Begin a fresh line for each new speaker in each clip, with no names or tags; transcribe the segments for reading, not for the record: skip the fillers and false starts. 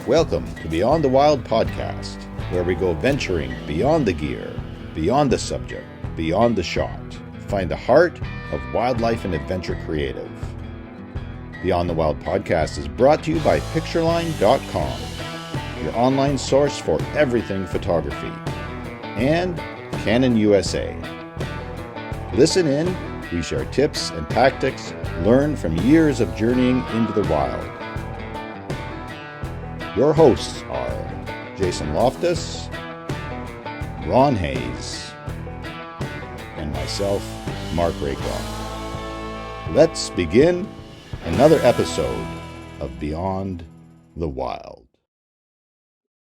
Welcome to Beyond the Wild podcast, where we go venturing beyond the gear, beyond the subject, beyond the shot. Find the heart of wildlife and adventure creative. Beyond the Wild podcast is brought to you by pictureline.com, your online source for everything photography, and Canon USA. Listen in, we share tips and tactics learned from years of journeying into the wild. Your hosts are Jason Loftus, Ron Hayes, and myself, Mark Raycroft. Let's begin another episode of Beyond the Wild.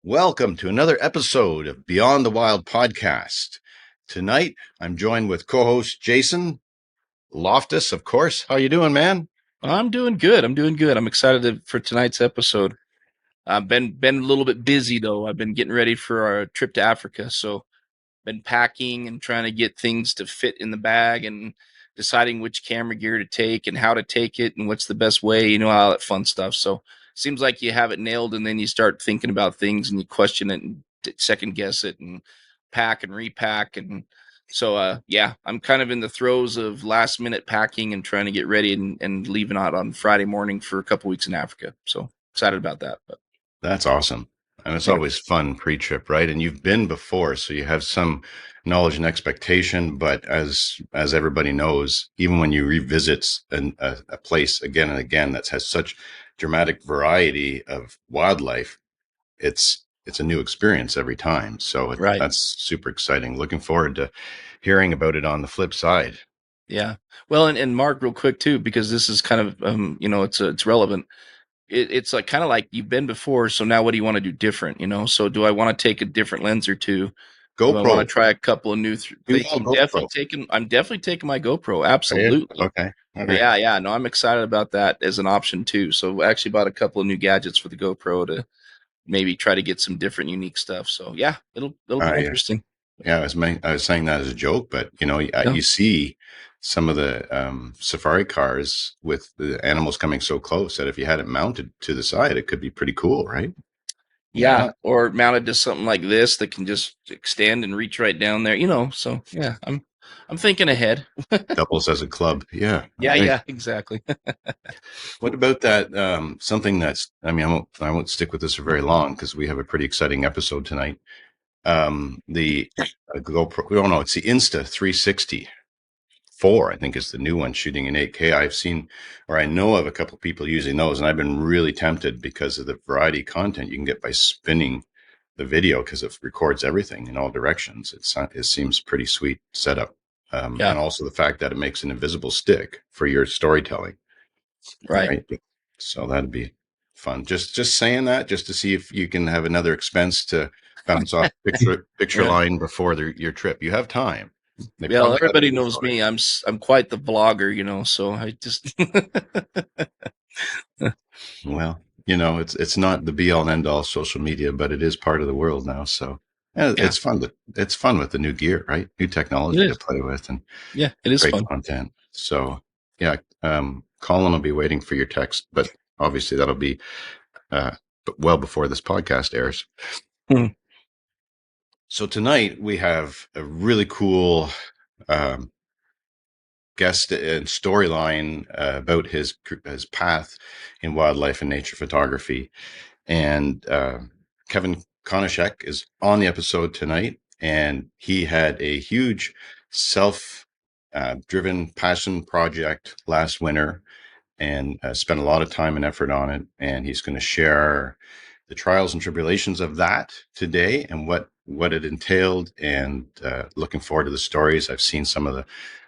Welcome to another episode of Beyond the Wild podcast. Tonight, I'm joined with co-host Jason Loftus, of course. How you doing, man?
I'm doing good. I'm excited for tonight's episode. I've been a little bit busy though. I've been getting ready for our trip to Africa, so been packing and trying to get things to fit in the bag and deciding which camera gear to take and how to take it and what's the best way, all that fun stuff. So seems like you have it nailed, and then you start thinking about things and you question it and second guess it and pack and repack. And so yeah, I'm kind of in the throes of last minute packing and trying to get ready and leaving out on Friday morning for a couple weeks in Africa. So excited about that. But
That's awesome. And it's
yeah.
always fun pre-trip, right? And you've been before, so you have some knowledge and expectation. But as everybody knows, even when you revisit a place again and again that has such dramatic variety of wildlife, it's a new experience every time. So
Right.
that's super exciting. Looking forward to hearing about it on the flip side.
Yeah. Well, and Mark, real quick too, because this is kind of it's relevant. It's like kind of like you've been before, so now what do you want to do different? So do I want to take a different lens or two? Do I want
GoPro.
to try a couple of new
You
things?
all GoPro.
I'm definitely taking my GoPro.
Are you?
Absolutely.
Okay. Okay.
Yeah. No, I'm excited about that as an option too. So I actually bought a couple of new gadgets for the GoPro to maybe try to get some different, unique stuff. So yeah, it'll be
Yeah.
interesting.
Yeah, I was saying that as a joke, but
Yeah.
you see some of the safari cars with the animals coming so close that if you had it mounted to the side, it could be pretty cool, right?
Yeah, or mounted to something like this that can just extend and reach right down there, So yeah, I'm thinking ahead.
Doubles as a club. Yeah.
Yeah,
Right.
yeah, exactly.
What about that? Something that's, I won't stick with this for very long because we have a pretty exciting episode tonight. The GoPro, we don't know, it's the Insta 360. 4, I think, is the new one, shooting in 8K. I've seen, or I know of, a couple of people using those, and I've been really tempted because of the variety of content you can get by spinning the video, because it records everything in all directions. It seems pretty sweet setup,
Yeah,
and also the fact that it makes an invisible stick for your storytelling.
right.
Right. So that'd be fun. Just saying that, just to see if you can have another expense to bounce off picture
Yeah.
line before your trip. You have time. They
Well,
probably have a
everybody
new
knows
photo.
me. I'm quite the vlogger, so I just
Well, it's not the be all and end all social media, but it is part of the world now. So
yeah,
it's fun with the new gear, right? New
it
technology to
is.
play with and
Yeah, it is
great
fun.
content. So yeah, Colin will be waiting for your text, but obviously that'll be uh, well before this podcast airs.
Hmm.
So tonight we have a really cool um, guest and storyline about his path in wildlife and nature photography. And Kevin Konitshek is on the episode tonight, and he had a huge self-driven passion project last winter and spent a lot of time and effort on it. And he's going to share the trials and tribulations of that today and what it entailed. And looking forward to the stories. I've seen some of the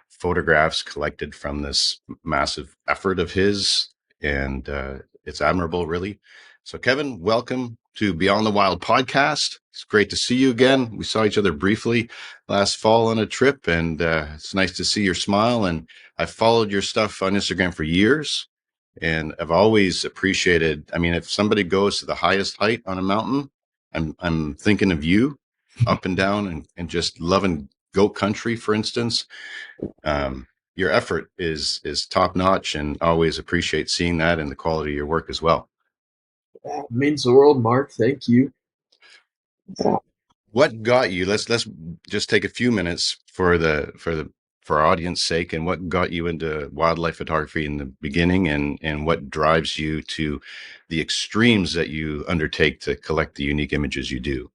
photographs collected from this massive effort of his, and it's admirable, really. So, Kevin, welcome to Beyond the Wild podcast. It's great to see you again. We saw each other briefly last fall on a trip, and it's nice to see your smile. And I've followed your stuff on Instagram for years, and I've always appreciated. I mean, if somebody goes to the highest height on a mountain, I'm thinking of you, up and down, and just loving goat country, for instance. Your effort is top notch, and always appreciate seeing that and the quality of your work as well.
Yeah, it means the world, Mark. Thank you. Yeah.
What got you? Let's just take a few minutes for our audience sake, and what got you into wildlife photography in the beginning, and what drives you to the extremes that you undertake to collect the unique images you do.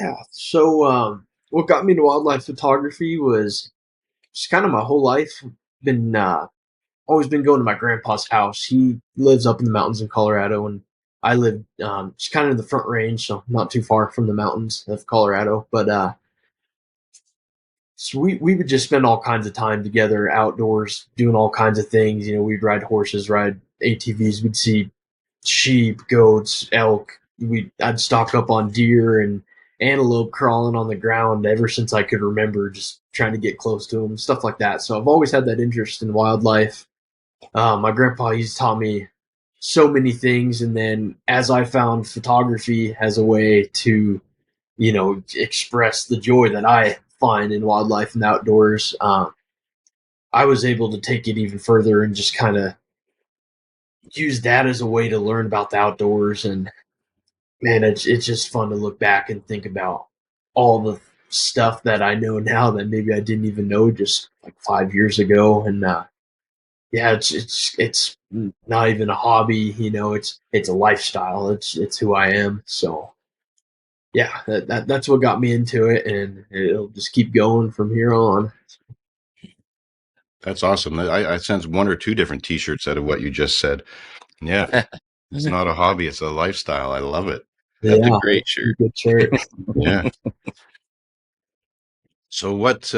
Yeah. So, what got me into wildlife photography was just kind of my whole life been always been going to my grandpa's house. He lives up in the mountains in Colorado, and I live just kind of in the Front Range, so not too far from the mountains of Colorado. But so we would just spend all kinds of time together outdoors, doing all kinds of things. You know, we'd ride horses, ride ATVs. We'd see sheep, goats, elk. I'd stock up on deer and antelope crawling on the ground ever since I could remember, just trying to get close to them, stuff like that. So I've always had that interest in wildlife. My grandpa, he's taught me so many things, and then as I found photography as a way to, express the joy that I find in wildlife and outdoors, I was able to take it even further and just kind of use that as a way to learn about the outdoors. And man, it's just fun to look back and think about all the stuff that I know now that maybe I didn't even know just like 5 years ago. And yeah, it's not even a hobby, it's a lifestyle. It's who I am. So yeah, that's what got me into it, and it'll just keep going from here on.
That's awesome. I sense one or two different T-shirts out of what you just said. Yeah, it's not a hobby; it's a lifestyle. I love it.
That's a
Yeah,
great
it's a
shirt.
good shirt.
Yeah. So what?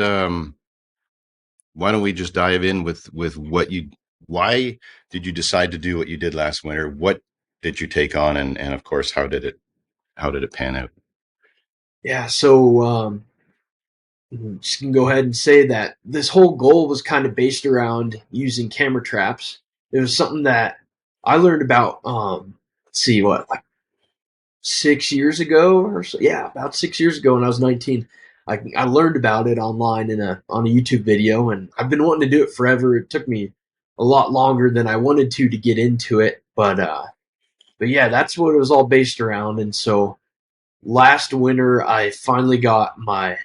Why don't we just dive in with what you? Why did you decide to do what you did last winter? What did you take on, and of course, how did it pan out?
Yeah, so just can go ahead and say that this whole goal was kind of based around using camera traps. It was something that I learned about. Let's see, what, like 6 years ago or so? Yeah, about 6 years ago when I was 19. I learned about it online on a YouTube video, and I've been wanting to do it forever. It took me a lot longer than I wanted to get into it, but yeah, that's what it was all based around. And so last winter, I finally got my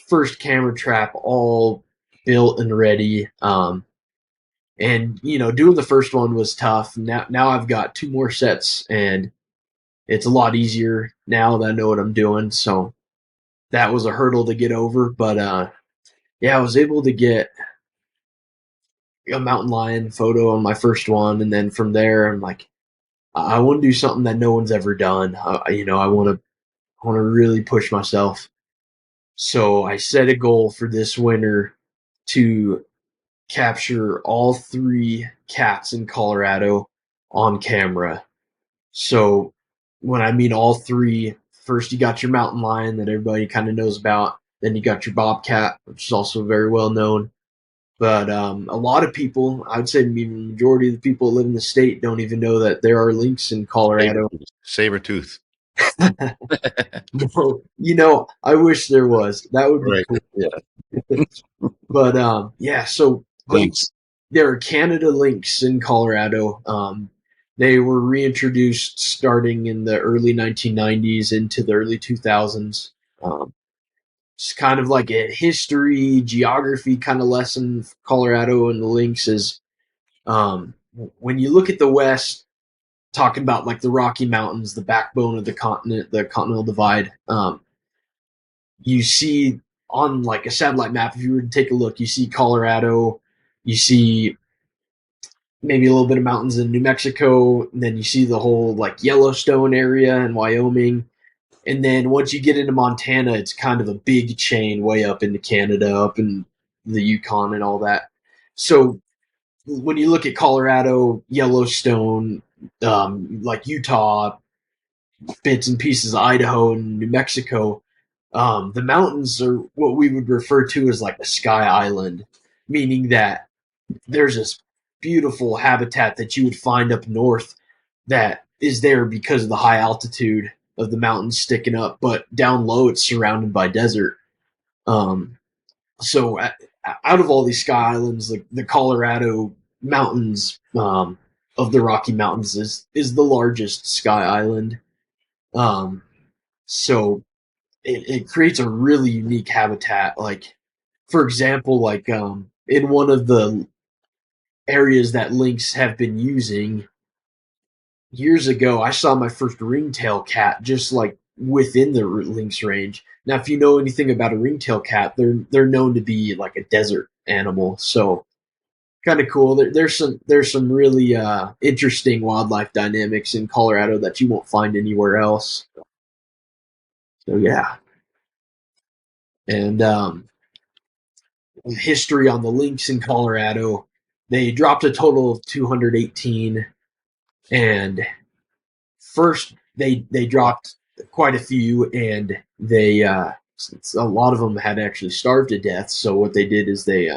first camera trap all built and ready. And doing the first one was tough. Now I've got two more sets, and it's a lot easier now that I know what I'm doing. So that was a hurdle to get over, but yeah, I was able to get a mountain lion photo on my first one, and then from there, I'm like, I want to do something that no one's ever done. I want to really push myself. So I set a goal for this winter to capture all three cats in Colorado on camera. So when I mean all three, first you got your mountain lion that everybody kind of knows about. Then you got your bobcat, which is also very well known. But a lot of people, I would say the majority of the people that live in the state don't even know that there are lynx in
Saber,
Colorado.
saber tooth.
No, I wish there was. That would be
Right.
cool. But yeah, so
Lynx.
there are Canada lynx in Colorado. They were reintroduced starting in the early 1990s into the early 2000s. It's kind of like a history, geography kind of lesson for Colorado and the lynx is when you look at the West, talking about like the Rocky Mountains, the backbone of the continent, the Continental Divide. You see on like a satellite map, if you were to take a look, you see Colorado, you see maybe a little bit of mountains in New Mexico, and then you see the whole like Yellowstone area in Wyoming. And then once you get into Montana, it's kind of a big chain way up into Canada, up in the Yukon and all that. So when you look at Colorado, Yellowstone, like Utah, bits and pieces of Idaho and New Mexico, the mountains are what we would refer to as like a sky island, meaning that there's this beautiful habitat that you would find up north that is there because of the high altitude of the mountains sticking up, but down low it's surrounded by desert. Um, so out of all these sky islands, like the Colorado mountains, of the Rocky Mountains is the largest sky island. So it creates a really unique habitat. Like, for example, like in one of the areas that lynx have been using years ago, I saw my first ringtail cat just like within the lynx range. Now, if you know anything about a ringtail cat, they're known to be like a desert animal, so kind of cool. There's some really interesting wildlife dynamics in Colorado that you won't find anywhere else. So yeah, and history on the lynx in Colorado, they dropped a total of 218, and first they dropped quite a few, and a lot of them had actually starved to death. So what they did is they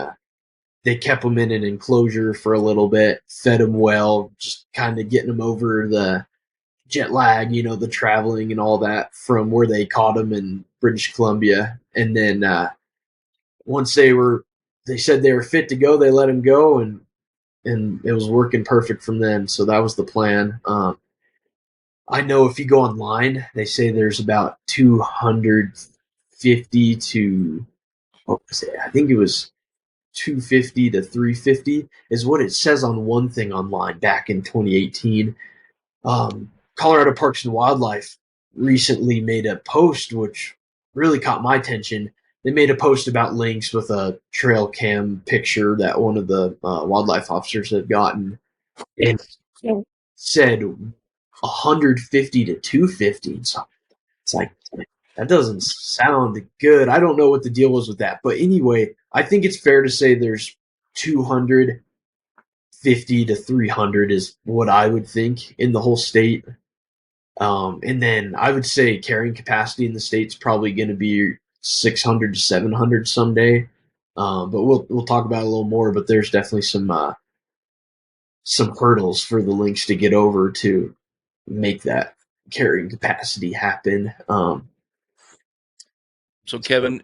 kept them in an enclosure for a little bit, fed them well, just kind of getting them over the jet lag, the traveling and all that from where they caught them in British Columbia. And then once they said they were fit to go, they let them go, and it was working perfect from then. So that was the plan. I know if you go online, they say there's about 250 to, what was it? I think it was 250 to 350 is what it says on one thing online back in 2018. Colorado Parks and Wildlife recently made a post which really caught my attention. They made a post about lynx with a trail cam picture that one of the wildlife officers had gotten, and said 150 to 250. So it's like, that doesn't sound good. I don't know what the deal was with that. But anyway, I think it's fair to say there's 250 to 300 is what I would think in the whole state. And then I would say carrying capacity in the state's probably going to be 600 to 700 someday. But we'll talk about it a little more. But there's definitely some hurdles for the Lynx to get over to make that carrying capacity happen.
So Kevin,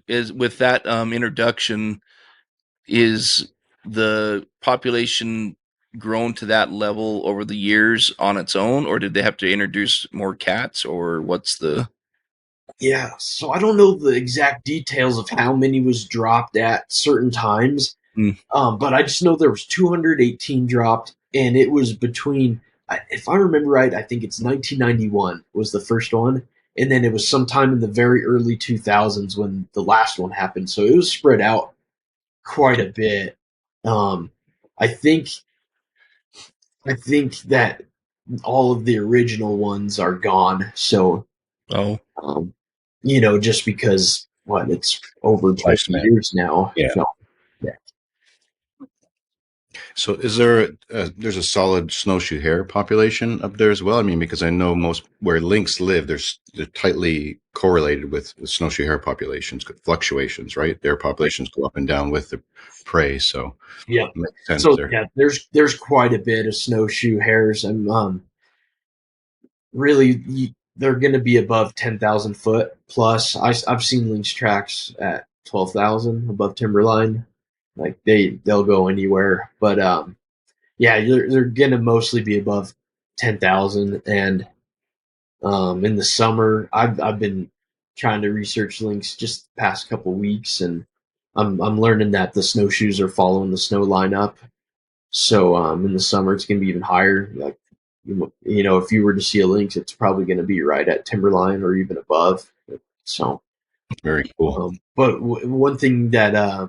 is with that introduction, is the population grown to that level over the years on its own, or did they have to introduce more cats, or what's the?
Yeah, so I don't know the exact details of how many was dropped at certain times, but I just know there was 218 dropped, and it was between, if I remember right, I think it's 1991 was the first one, and then it was sometime in the very early 2000s when the last one happened. So it was spread out quite a bit. Um, I think I think that all of the original ones are gone. So,
Oh,
just because it's over 20
Lifespan.
years now.
Yeah.
So, yeah.
So is there there's a solid snowshoe hare population up there as well? I mean, because I know most where lynx live, they're tightly correlated with the snowshoe hare populations, fluctuations, right? Their populations go up and down with the prey, so
Yeah.
it makes sense
So
there.
yeah, there's quite a bit of snowshoe hares, and really they're going to be above 10,000 foot plus. I've seen lynx tracks at 12,000 above timberline. Like they'll go anywhere, but yeah, they're going to mostly be above 10,000. And in the summer, I've been trying to research lynx just the past couple weeks, and I'm learning that the snowshoes are following the snow line up. So in the summer, it's going to be even higher. Like if you were to see a lynx, it's probably going to be right at timberline or even above. So,
Very cool.
but one thing that I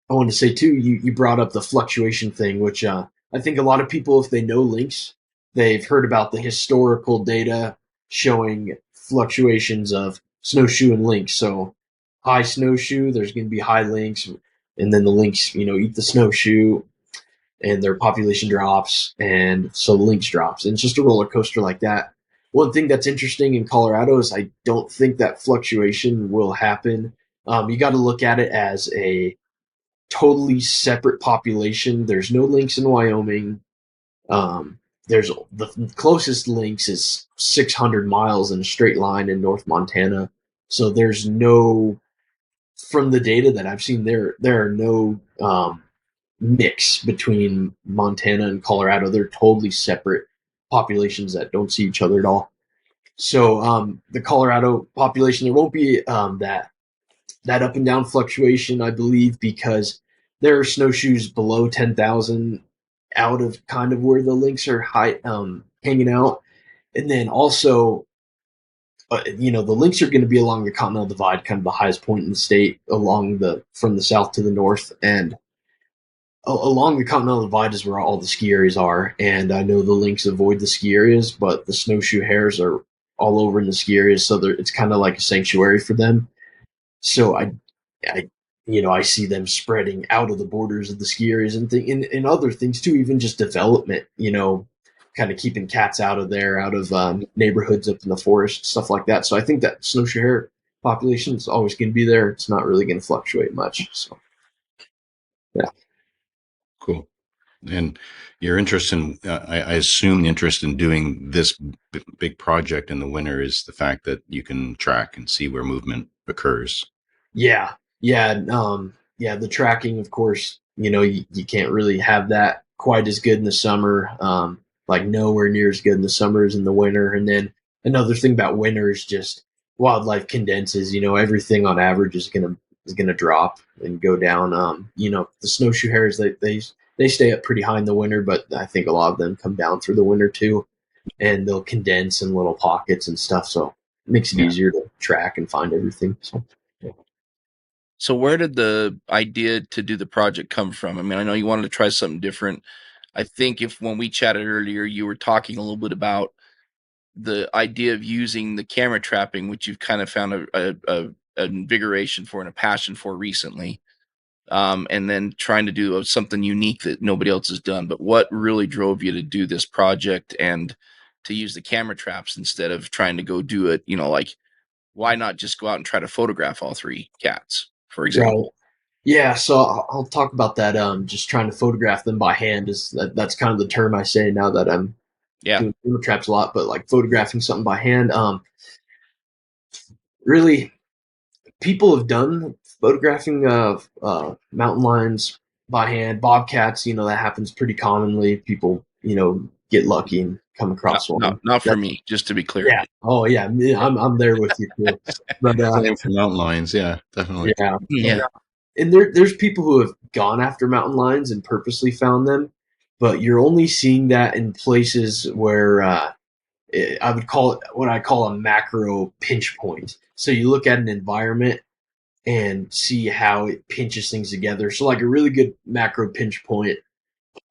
wanted to say too, you brought up the fluctuation thing, which I think a lot of people, if they know lynx, they've heard about the historical data showing fluctuations of snowshoe and lynx. So high snowshoe, there's going to be high lynx, and then the lynx, eat the snowshoe, and their population drops, and so the lynx drops. And it's just a roller coaster like that. One thing that's interesting in Colorado is I don't think that fluctuation will happen. You got to look at it as a totally separate population. There's no lynx in Wyoming. There's the closest lynx is 600 miles in a straight line in North Montana. So there's no, from the data that I've seen, there are no mix between Montana and Colorado. They're totally separate populations that don't see each other at all. So the Colorado population, there won't be that up and down fluctuation, I believe, because there are snowshoes below 10,000 out of kind of where the lynx are hanging out. And then also, the lynx are going to be along the Continental Divide, kind of the highest point in the state, from the south to the north, and along the Continental Divide is where all the ski areas are. And I know the lynx avoid the ski areas, but the snowshoe hares are all over in the ski areas, so it's kind of like a sanctuary for them. So I, I see them spreading out of the borders of the ski areas and other things too, even just development. Kind of keeping cats out of there, out of neighborhoods up in the forest, stuff like that. So I think that snowshoe hare population is always going to be there. It's not really going to fluctuate much. So yeah,
Cool. And your interest in, I assume the interest in doing this big project in the winter is the fact that you can track and see where movement occurs.
yeah, yeah. The tracking, of course, you can't really have that quite as good in the summer. Like nowhere near as good in the summer as in the winter. And then another thing about winter is just wildlife condenses. Everything on average is gonna drop and go down. The snowshoe hares they stay up pretty high in the winter, but I think a lot of them come down through the winter too, and they'll condense in little pockets and stuff. So it makes it
Yeah.
easier to track and find everything. So. Yeah.
So where did the idea to do the project come from? I mean, I know you wanted to try something different. I think when we chatted earlier, you were talking a little bit about the idea of using the camera trapping, which you've kind of found a invigoration for and a passion for recently, and then trying to do something unique that nobody else has done. But what really drove you to do this project and to use the camera traps instead of trying to go do it? Like, why not just go out and try to photograph all three cats, for
Right.
example?
Yeah, so I'll talk about that. Just trying to photograph them by hand that's kind of the term I say now that I'm
Yeah.
doing camera traps a lot. But like photographing something by hand, really, people have done photographing of mountain lions by hand, bobcats. That happens pretty commonly. People, get lucky and come across one.
Not for
That,
me, just to be clear.
yeah. Oh yeah, I'm there with you too. But
Same for mountain lions. Yeah, definitely.
yeah,
Yeah.
and there's people who have gone after mountain lions and purposely found them, but you're only seeing that in places where I would call it what I call a macro pinch point. So you look at an environment and see how it pinches things together. So like a really good macro pinch point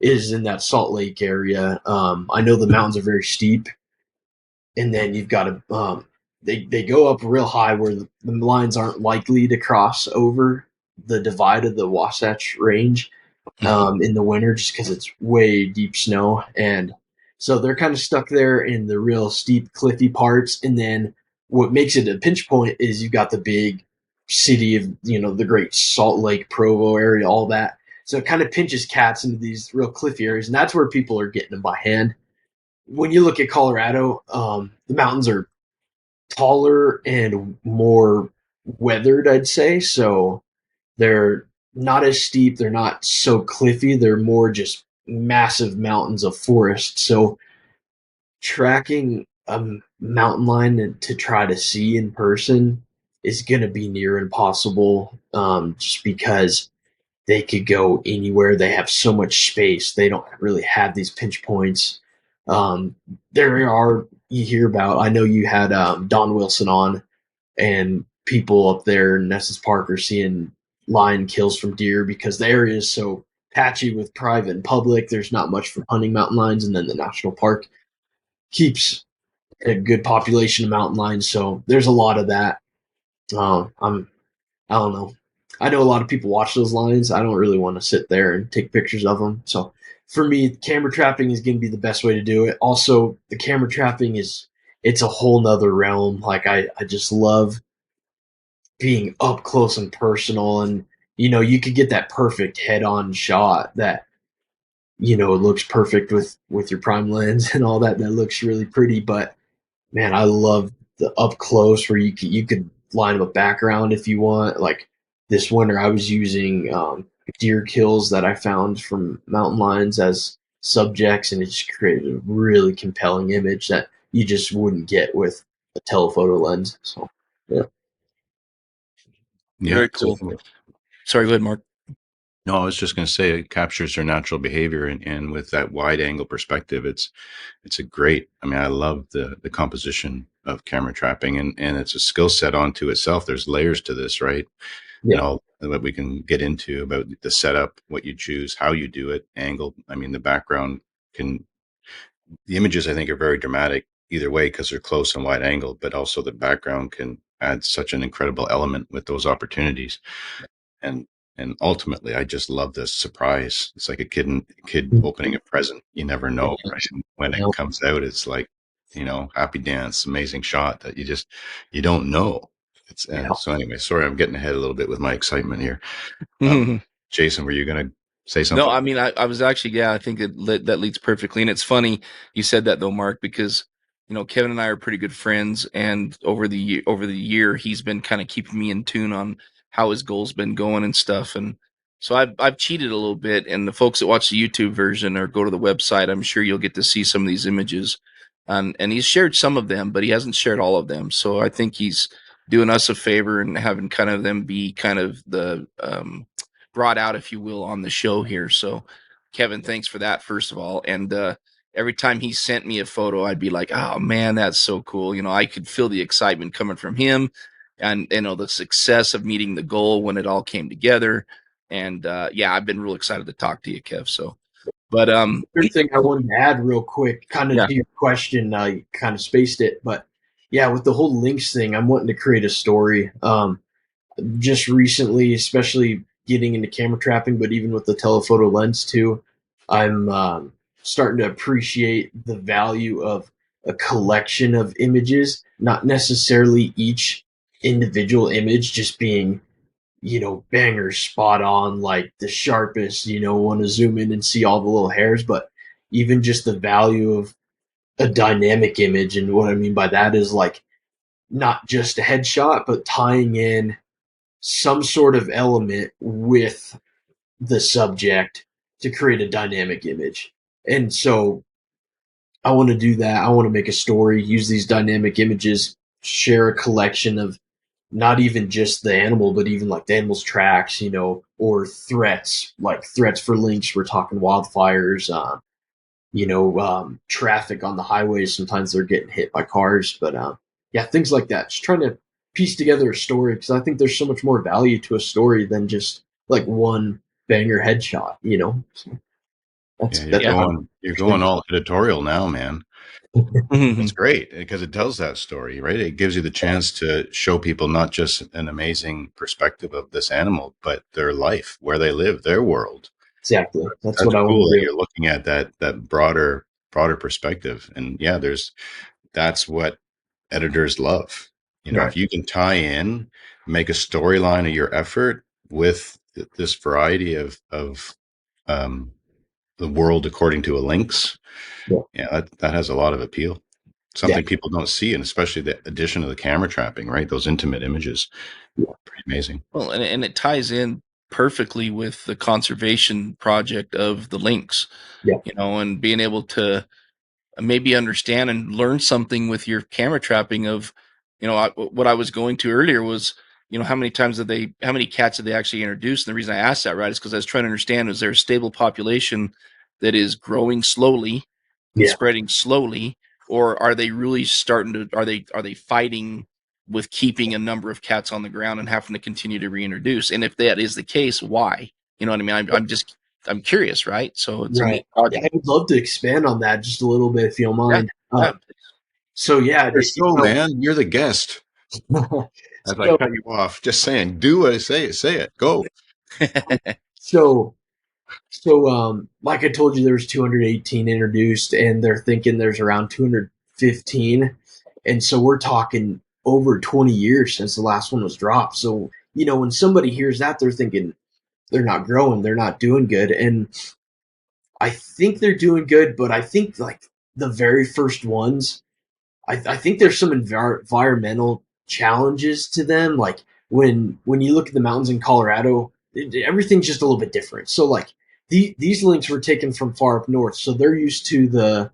is in that Salt Lake area. I know the mountains are very steep, and then you've got they go up real high where the lines aren't likely to cross over the divide of the Wasatch Range in the winter just because it's way deep snow. And so they're kind of stuck there in the real steep, cliffy parts. And then what makes it a pinch point is you've got the big city of, the great Salt Lake, Provo area, all that. So it kind of pinches cats into these real cliffy areas. And that's where people are getting them by hand. When you look at Colorado, the mountains are taller and more weathered, I'd say. So they're not as steep. They're not so cliffy. They're more just massive mountains of forest. So tracking a mountain line to try to see in person is going to be near impossible, just because they could go anywhere. They have so much space. They don't really have these pinch points. Um, there are, you hear about, I know you had Don Wilson on, and people up there in Nessus Park are seeing lion kills from deer because the area is so patchy with private and public. There's not much for hunting mountain lions, and then the national park keeps a good population of mountain lions. So there's a lot of that. I don't know. I know a lot of people watch those lions. I don't really want to sit there and take pictures of them. So for me, camera trapping is going to be the best way to do it. Also, the camera trapping it's a whole nother realm. Like I just love being up close and personal, and you could get that perfect head-on shot that looks perfect with your prime lens and all that looks really pretty. But man, I love the up close where you could line up a background if you want. Like this winter I was using deer kills that I found from mountain lions as subjects, and it just created a really compelling image that you just wouldn't get with a telephoto lens. So, yeah.
Yeah.
Very
So
cool. Sorry, go ahead, Mark.
no, I was just going to say it captures their natural behavior, and with that wide angle perspective, it's a great. I mean, I love the composition of camera trapping, and it's a skill set onto itself. There's layers to this, right? And
Yeah.
all that we can get into about the setup, what you choose, how you do it, angle. I mean, the background can the images I think are very dramatic either way because they're close and wide angle, but also the background can add such an incredible element with those opportunities. And and ultimately, I just love this surprise. It's like a kid opening a present. You never know, right? And when it comes out, it's like, happy dance, amazing shot that you don't know. It's
Yeah.
so anyway. Sorry, I'm getting ahead a little bit with my excitement here. Jason, were you going to say
No,
something?
I mean, I was actually, yeah, I think that leads perfectly. And it's funny you said that though, Mark, because, Kevin and I are pretty good friends. And over the year, he's been kind of keeping me in tune on how his goals been going and stuff. And so I've cheated a little bit. And the folks that watch the YouTube version or go to the website, I'm sure you'll get to see some of these images. And he's shared some of them, but he hasn't shared all of them. So I think he's doing us a favor and having kind of them be kind of the, brought out, if you will, on the show here. So, Kevin, thanks for that, first of all. And every time he sent me a photo, I'd be like, "Oh man, that's so cool!" I could feel the excitement coming from him, and the success of meeting the goal when it all came together. And yeah, I've been real excited to talk to you, Kev. So, but
Third thing I wanted to add real quick, kind of
yeah,
to your question, you kind of spaced it, but yeah, with the whole Lynx thing, I'm wanting to create a story. Just recently, especially getting into camera trapping, but even with the telephoto lens too, I'm starting to appreciate the value of a collection of images, not necessarily each individual image just being, bangers spot on, like the sharpest, want to zoom in and see all the little hairs, but even just the value of a dynamic image. And what I mean by that is like not just a headshot, but tying in some sort of element with the subject to create a dynamic image. And so I want to do that. I want to make a story, use these dynamic images, share a collection of not even just the animal, but even like the animal's tracks, or threats, like threats for Lynx. We're talking wildfires, traffic on the highways. Sometimes they're getting hit by cars, but yeah, things like that. Just trying to piece together a story because I think there's so much more value to a story than just like one banger headshot. So
Yeah,
that's
yeah.
you're going all editorial now, man. That's
Mhm.
great because it tells that story, right? It gives you the chance to show people not just an amazing perspective of this animal, but their life, where they live, their world.
exactly. That's
That's
what I want
cool
to
that
do.
you're looking at that broader perspective. And yeah, that's what editors love.
Right.
If you can tie in, make a storyline of your effort with this variety of um, the world according to a Lynx,
Yeah.
yeah, that has a lot of appeal.
Yeah.
Something people don't see, and especially the addition of the camera trapping, right? Those intimate images,
Yeah.
pretty amazing.
Well, and it ties in perfectly with the conservation project of the Lynx,
Yeah.
and being able to maybe understand and learn something with your camera trapping of, what I was going to earlier was, how many cats did they actually introduce? And the reason I asked that, right, is because I was trying to understand, is there a stable population that is growing slowly and
Yeah.
spreading slowly, or are they really starting to, are they fighting with keeping a number of cats on the ground and having to continue to reintroduce? And if that is the case, why? You know what I mean? I'm curious, right? So it's a
Right.
neat
Yeah,
project.
I would love to expand on that just a little bit if you don't
Yeah,
mind.
yeah.
So yeah,
You're so, man. You're the guest. As I
so
cut you off, just saying, do what I say. Say it. Go.
so like I told you, there was 218 introduced, and they're thinking there's around 215, and so we're talking over 20 years since the last one was dropped. So when somebody hears that, they're thinking they're not growing, they're not doing good, and I think they're doing good, but I think like the very first ones, I think there's some environmental challenges to them. Like when you look at the mountains in Colorado, everything's just a little bit different. So like these lynx were taken from far up north, so they're used to the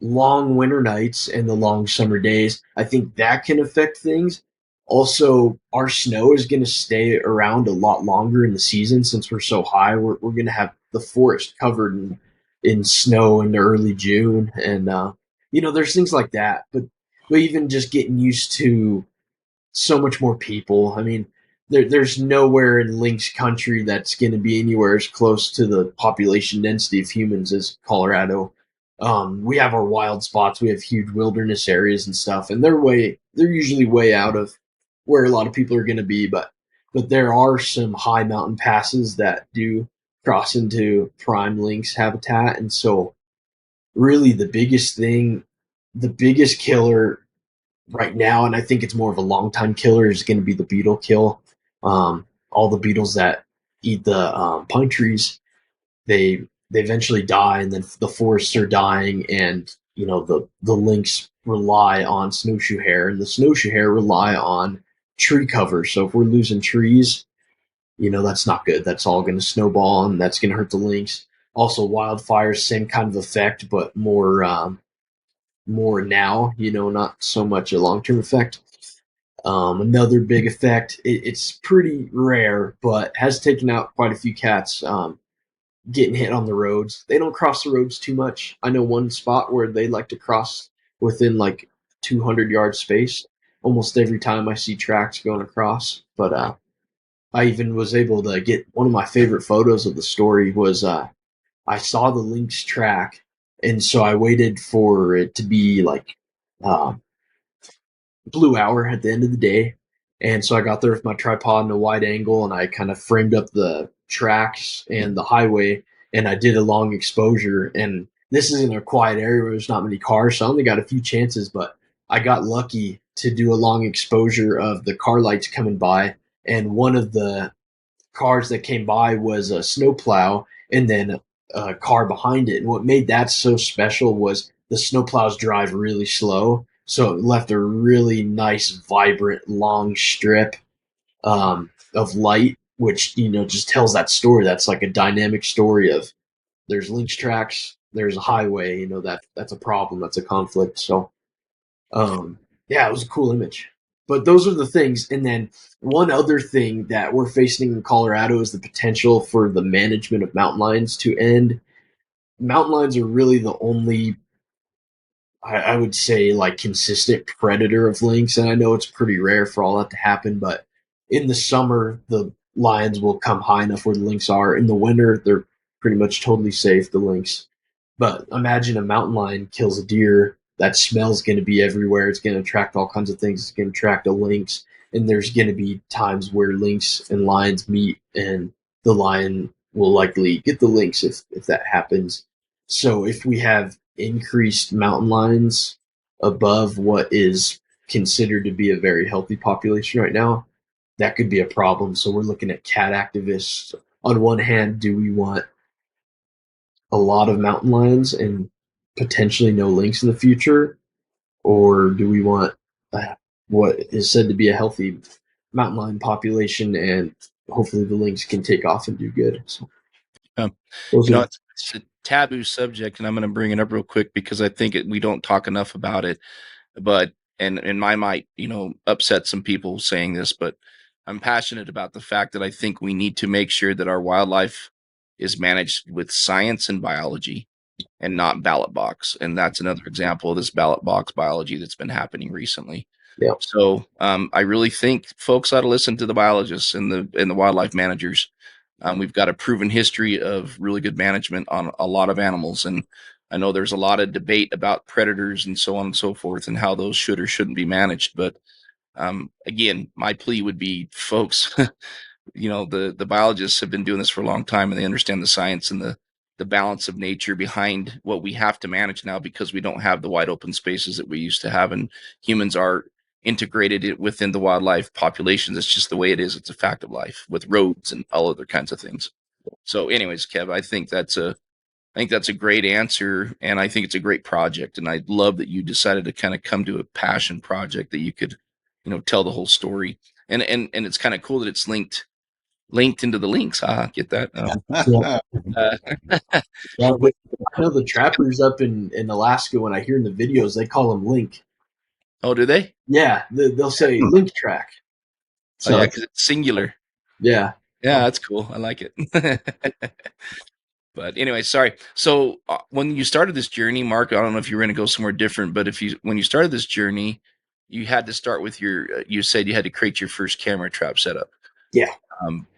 long winter nights and the long summer days. I think that can affect things. Also, our snow is going to stay around a lot longer in the season since we're so high. We're going to have the forest covered in snow in early June, and there's things like that. But even just getting used to so much more people. I mean, there's nowhere in Lynx country that's going to be anywhere as close to the population density of humans as Colorado. We have our wild spots. We have huge wilderness areas and stuff, and they're usually way out of where a lot of people are going to be. But there are some high mountain passes that do cross into prime lynx habitat, and so really the biggest killer right now, and I think it's more of a long time killer, is going to be the beetle kill. All the beetles that eat the pine trees, they eventually die, and then the forests are dying, and the lynx rely on snowshoe hare, and the snowshoe hare rely on tree cover. So if we're losing trees, that's not good. That's all going to snowball, and that's going to hurt the lynx. Also, wildfires, same kind of effect, but more now, not so much a long term effect. Another big effect, it's pretty rare, but has taken out quite a few cats. Getting hit on the roads. They don't cross the roads too much. I know one spot where they like to cross within like 200 yard space. Almost every time I see tracks going across, but I even was able to get one of my favorite photos of the story was I saw the lynx track, and so I waited for it to be like uh, blue hour at the end of the day. And so I got there with my tripod and a wide angle, and I kind of framed up the tracks and the highway, and I did a long exposure. And this is in a quiet area where there's not many cars, so I only got a few chances, but I got lucky to do a long exposure of the car lights coming by. And one of the cars that came by was a snowplow, and then a car behind it. And what made that so special was the snowplows drive really slow, so it left a really nice, vibrant, long strip of light, which just tells that story. That's like a dynamic story of there's lynx tracks, there's a highway. That's a problem. That's a conflict. So yeah, it was a cool image. But those are the things. And then one other thing that we're facing in Colorado is the potential for the management of mountain lions to end. Mountain lions are really the only, I would say, like consistent predator of lynx. And I know it's pretty rare for all that to happen, but in the summer, the lions will come high enough where the lynx are. In the winter, they're pretty much totally safe, the lynx. But imagine a mountain lion kills a deer. That smell's going to be everywhere. It's going to attract all kinds of things. It's going to attract a lynx. And there's going to be times where lynx and lions meet, and the lion will likely get the lynx if that happens. So if we have increased mountain lions above what is considered to be a very healthy population right now, that could be a problem. So we're looking at cat activists. On one hand, do we want a lot of mountain lions and potentially no lynx in the future, or do we want what is said to be a healthy mountain lion population, and hopefully the lynx can take off and do good? So
Um,
those are
it's a taboo subject, and I'm going to bring it up real quick because I think we don't talk enough about it. But and I might upset some people saying this, but I'm passionate about the fact that I think we need to make sure that our wildlife is managed with science and biology and not ballot box. And that's another example of this ballot box biology that's been happening recently.
yeah.
So I really think folks ought to listen to the biologists and the wildlife managers. We've got a proven history of really good management on a lot of animals, and I know there's a lot of debate about predators and so on and so forth, and how those should or shouldn't be managed. But again, my plea would be, folks, the biologists have been doing this for a long time, and they understand the science and the balance of nature behind what we have to manage now, because we don't have the wide open spaces that we used to have, and humans are integrated it within the wildlife populations. It's just the way it is. It's a fact of life with roads and all other kinds of things. So anyways, Kev, I think that's a great answer, and I think it's a great project, and I love that you decided to kind of come to a passion project that you could tell the whole story. And it's kind of cool that it's linked linked into the Lynx. Get that?
Yeah.
Uh,
Yeah, but I know the trappers up in Alaska. When I hear in the videos, they call them link.
oh, do they?
Yeah, they'll say link track.
Oh, yeah,
So
because it's singular.
yeah,
Yeah, that's cool. I like it. But anyway, sorry. So when you started this journey, Mark, I don't know if you were going to go somewhere different, but when you started this journey, you had to start with you said you had to create your first camera trap setup.
yeah.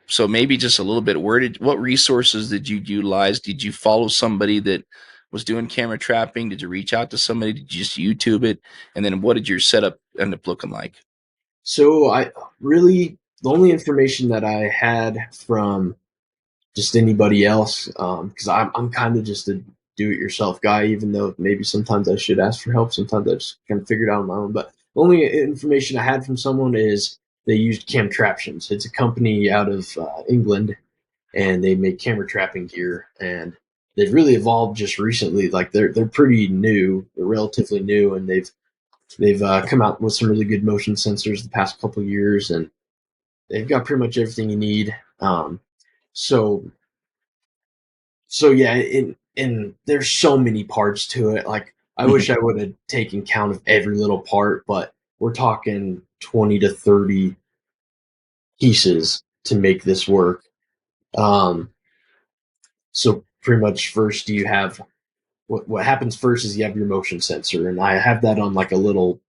So maybe just a little bit, what resources did you utilize? Did you follow somebody that was doing camera trapping? Did you reach out to somebody? Did you just YouTube it? And then what did your setup end up looking like?
So I really the only information that I had from just anybody else, because I'm kind of just a do-it-yourself guy. Even though maybe sometimes I should ask for help, sometimes I just kind of figure it out on my own. But the only information I had from someone is they used Camtraptions. It's a company out of England, and they make camera trapping gear, and they've really evolved just recently. Like they're pretty new, they're relatively new, and they've come out with some really good motion sensors the past couple of years, and they've got pretty much everything you need. So so yeah, and there's so many parts to it. Like I wish I would have taken count of every little part, but we're talking 20 to 30 pieces to make this work. Um, so pretty much first you have what happens first is you have your motion sensor, and I have that on like a little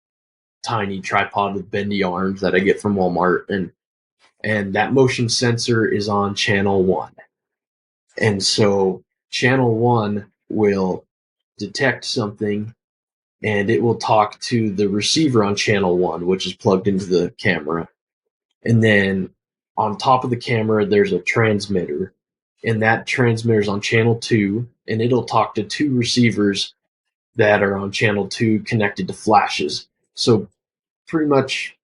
tiny tripod with bendy arms that I get from Walmart, and that motion sensor is on channel 1. And so channel 1 will detect something, and it will talk to the receiver on channel 1, which is plugged into the camera. And then on top of the camera there's a transmitter, and that transmitter is on channel 2, and it'll talk to two receivers that are on channel 2 connected to flashes. So pretty much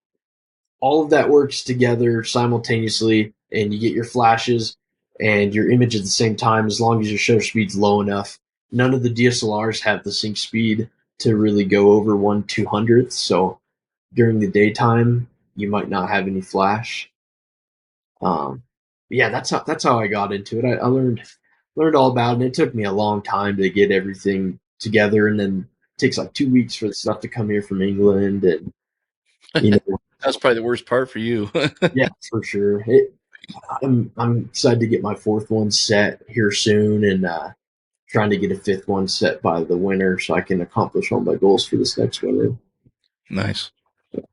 all of that works together simultaneously, and you get your flashes and your image at the same time as long as your shutter speed's low enough. None of the DSLRs have the sync speed to really go over 1/200th, so during the daytime you might not have any flash. Um, yeah, that's how I got into it. I learned all about it, and it took me a long time to get everything together, and then it takes like 2 weeks for the stuff to come here from England, and you know,
That's probably the worst part for you.
yeah, for sure. I'm excited to get my fourth one set here soon, and trying to get a fifth one set by the winter so I can accomplish all my goals for this next winter.
Nice.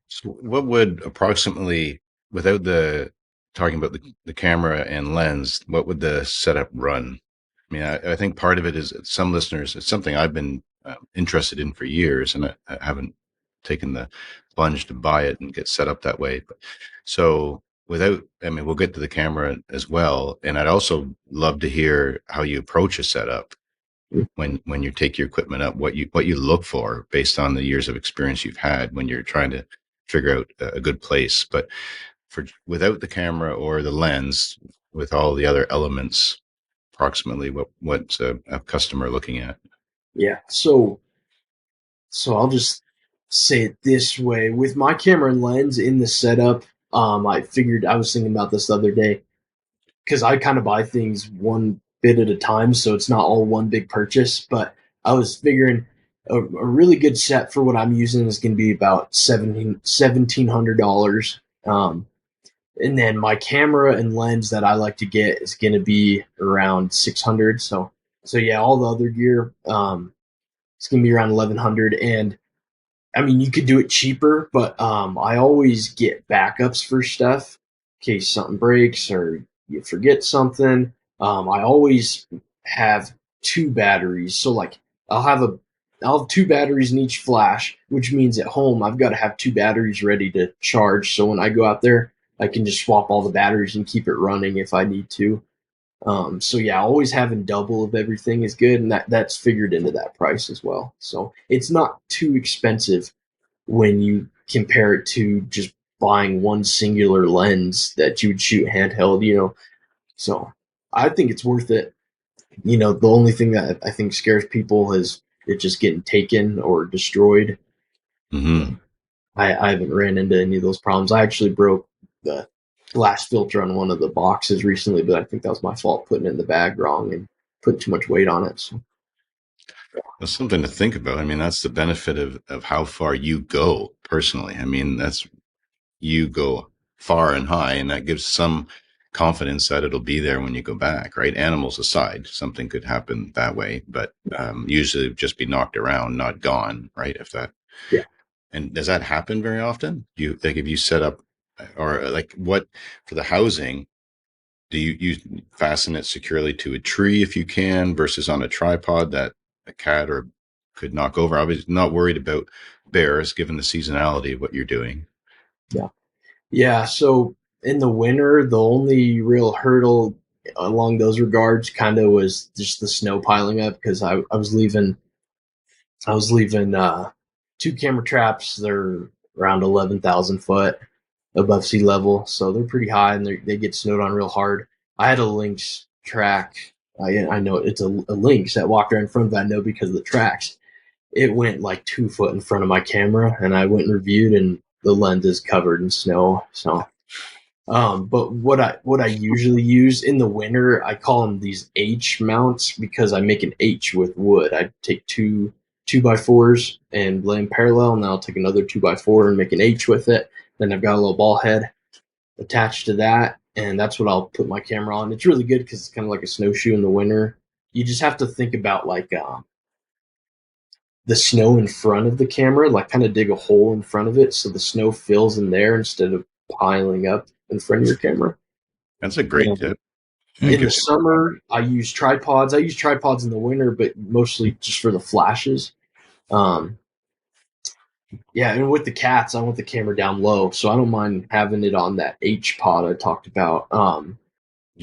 So what would approximately, without the talking about the camera and lens, what would the setup run? I mean, I think part of it is some listeners, it's something I've been interested in for years, and I haven't taken the plunge to buy it and get set up that way. But so I mean, we'll get to the camera as well. And I'd also love to hear how you approach a setup when you take your equipment up, what you look for based on the years of experience you've had when you're trying to figure out a good place. But for without the camera or the lens, with all the other elements, approximately what's a customer looking at?
Yeah, so I'll just say it this way: with my camera and lens in the setup, I was thinking about this the other day because I kind of buy things one bit at a time, so it's not all one big purchase. But I was figuring a really good set for what I'm using is going to be about $1,700. And then my camera and lens that I like to get is going to be around 600. So yeah, all the other gear, it's going to be around 1100. And I mean, you could do it cheaper, but I always get backups for stuff in case something breaks or you forget something. I always have two batteries, so like I'll have two batteries in each flash, which means at home I've got to have two batteries ready to charge. So when I go out there, I can just swap all the batteries and keep it running if I need to. So yeah, always having double of everything is good, and that's figured into that price as well. So it's not too expensive when you compare it to just buying one singular lens that you would shoot handheld. So I think it's worth it. The only thing that I think scares people is it just getting taken or destroyed.
Mm-hmm.
I haven't ran into any of those problems. I actually broke the glass filter on one of the boxes recently, but I think that was my fault putting it in the bag wrong and putting too much weight on it. So
That's something to think about. I mean, that's the benefit of how far you go personally. I mean, that's you go far and high, and that gives some confidence that it'll be there when you go back, right? Animals aside, something could happen that way, but usually just be knocked around, not gone, right? If that,
yeah.
and does that happen very often? Do you like if you set up or like what for the housing? Do you fasten it securely to a tree if you can versus on a tripod that a cat or could knock over? I was not worried about bears given the seasonality of what you're doing.
Yeah. Yeah. So in the winter, the only real hurdle along those regards kind of was just the snow piling up because I was leaving two camera traps. They're around 11,000 foot above sea level, so they're pretty high and they get snowed on real hard. I had a Lynx track. I know it's a Lynx that walked right in front of that. I know because of the tracks. It went like 2 foot in front of my camera, and I went and reviewed, and the lens is covered in snow. So but what I usually use in the winter, I call them these H mounts because I make an H with wood. I take two by fours and lay them parallel, and then I'll take another 2x4 and make an H with it. Then I've got a little ball head attached to that, and that's what I'll put my camera on. It's really good because it's kind of like a snowshoe in the winter. You just have to think about like the snow in front of the camera, like kind of dig a hole in front of it so the snow fills in there instead of piling up in front of your camera.
That's a great
And
tip. It
in the
gives you
summer, I use tripods. I use tripods in the winter, but mostly just for the flashes. Um, yeah, and with the cats, I want the camera down low, so I don't mind having it on that H pod I talked about.
do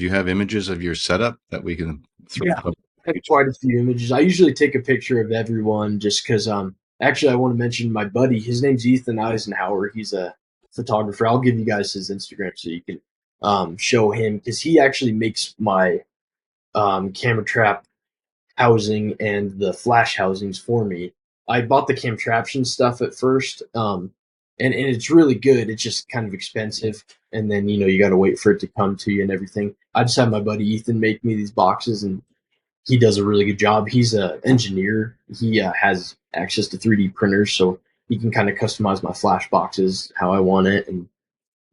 you have images of your setup that we can throw
Yeah,
up?
I have quite a few images. I usually take a picture of everyone just because. Actually, I want to mention my buddy. His name's Ethan Eisenhower. He's a photographer. I'll give you guys his Instagram so you can show him because he actually makes my camera trap housing and the flash housings for me. I bought the camtraption stuff at first, and it's really good. It's just kind of expensive, and then you got to wait for it to come to you and everything. I just had my buddy Ethan make me these boxes, and he does a really good job. He's an engineer. He has access to 3D printers, so he can kind of customize my flash boxes how I want it, and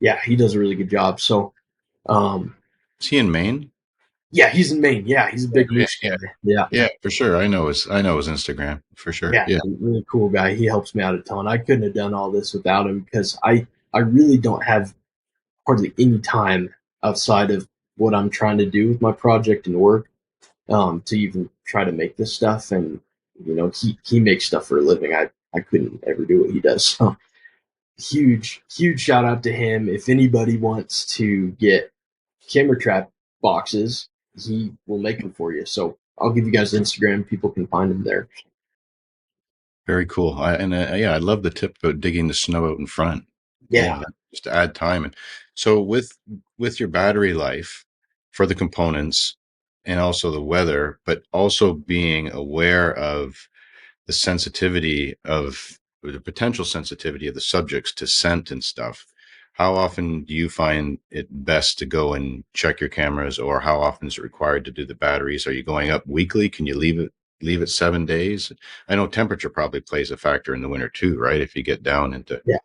yeah, he does a really good job. So, um,
Is he in Maine?
yeah, he's in Maine. Yeah, he's a big
Yeah,
moose
yeah,
guy. Yeah.
yeah, for sure. I know his Instagram for sure.
Yeah,
Yeah.
really cool guy. He helps me out a ton. I couldn't have done all this without him because I really don't have hardly any time outside of what I'm trying to do with my project and work to even try to make this stuff. And he makes stuff for a living. I couldn't ever do what he does. So huge shout out to him. If anybody wants to get camera trap boxes, he will make them for you. So I'll give you guys Instagram. People can find him there.
Very cool. Yeah, I love the tip about digging the snow out in front.
Yeah.
Yeah, just to add time. And so with your battery life for the components and also the weather, but also being aware of the sensitivity of or the potential sensitivity of the subjects to scent and stuff. How often do you find it best to go and check your cameras, or how often is it required to do the batteries? Are you going up weekly? Can you leave it 7 days? I know temperature probably plays a factor in the winter too, right? If you get down into
Yeah.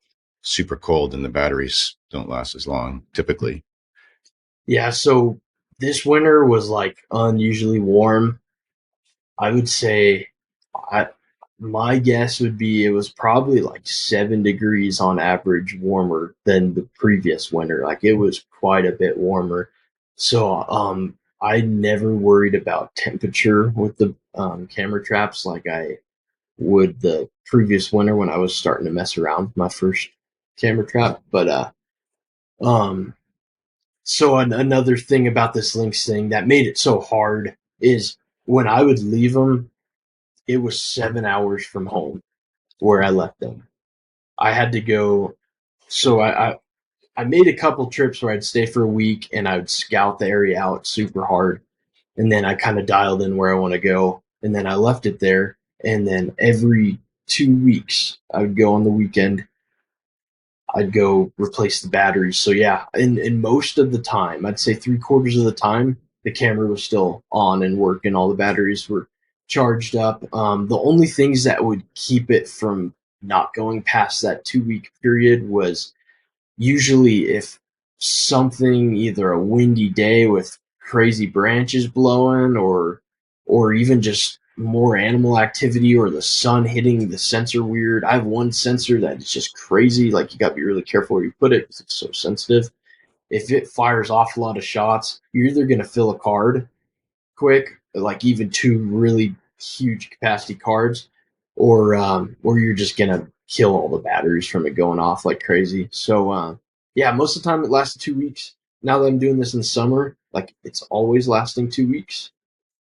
super cold, and the batteries don't last as long typically.
Yeah, so this winter was like unusually warm. I would say I my guess would be it was probably like 7 degrees on average warmer than the previous winter. Like it was quite a bit warmer. So I never worried about temperature with the camera traps like I would the previous winter when I was starting to mess around with my first camera trap. But um so another thing about this Lynx thing that made it so hard is when I would leave them, it was 7 hours from home where I left them. I had to go. So I made a couple trips where I'd stay for a week and I would scout the area out super hard, and then I kind of dialed in where I want to go, and then I left it there. And then every 2 weeks, I would go on the weekend. I'd go replace the batteries. So yeah, in most of the time, I'd say 3/4 of the time, the camera was still on and working. All the batteries were charged up. The only things that would keep it from not going past that 2 week period was usually if something, either a windy day with crazy branches blowing, or even just more animal activity, or the sun hitting the sensor weird. I have one sensor that is just crazy. Like, you got to be really careful where you put it because it's so sensitive. If it fires off a lot of shots, you're either going to fill a card quick, like even two really huge capacity cards, or you're just gonna kill all the batteries from it going off like crazy. So yeah, most of the time it lasted 2 weeks. Now that I'm doing this in the summer, like, it's always lasting 2 weeks.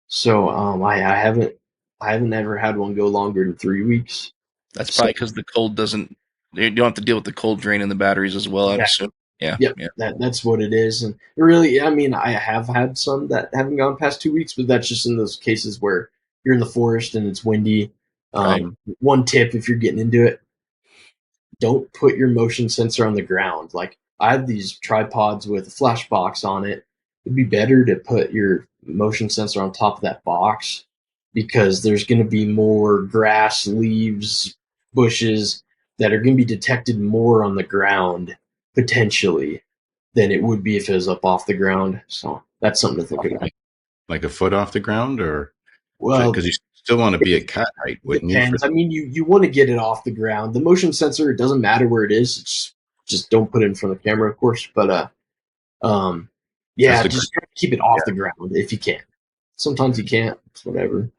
So I haven't ever had one go longer than 3 weeks.
That's
So
probably because the cold doesn't. You don't have to deal with the cold draining the batteries as well. I'd
exactly.
assume. Yeah,
Yep,
yeah,
that's what it is. And really, I mean, I have had some that haven't gone past 2 weeks, but that's just in those cases where you're in the forest and it's windy.
right.
One tip, if you're getting into it, don't put your motion sensor on the ground. Like, I have these tripods with a flash box on it. It'd be better to put your motion sensor on top of that box, because there's going to be more grass, leaves, bushes that are going to be detected more on the ground potentially than it would be if it was up off the ground. So that's something to think about.
Like a foot off the ground, or
Well,
because you still want to be
it
at cat height, wouldn't you? For
depends. I mean, you want to get it off the ground. The motion sensor, it doesn't matter where it is. It's just don't put it in front of the camera, of course. But um,
as
yeah,
the
just try to keep it
yeah,
off the ground if you can. Sometimes you can't. It's whatever.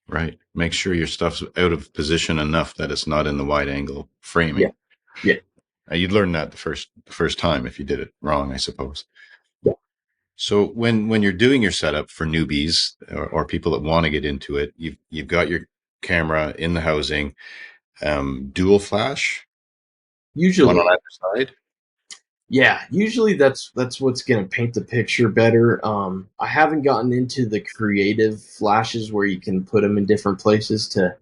right. Make sure your stuff's out of position enough that it's not in the wide angle
Yeah,
framing.
yeah,
You'd learn that the first time if you did it wrong, I suppose.
yeah.
So when you're doing your setup for newbies, or people that want to get into it, you've got your camera in the housing, dual flash, one on
Usually,
either side.
yeah. Usually that's what's gonna paint the picture better. I haven't gotten into the creative flashes where you can put them in different places to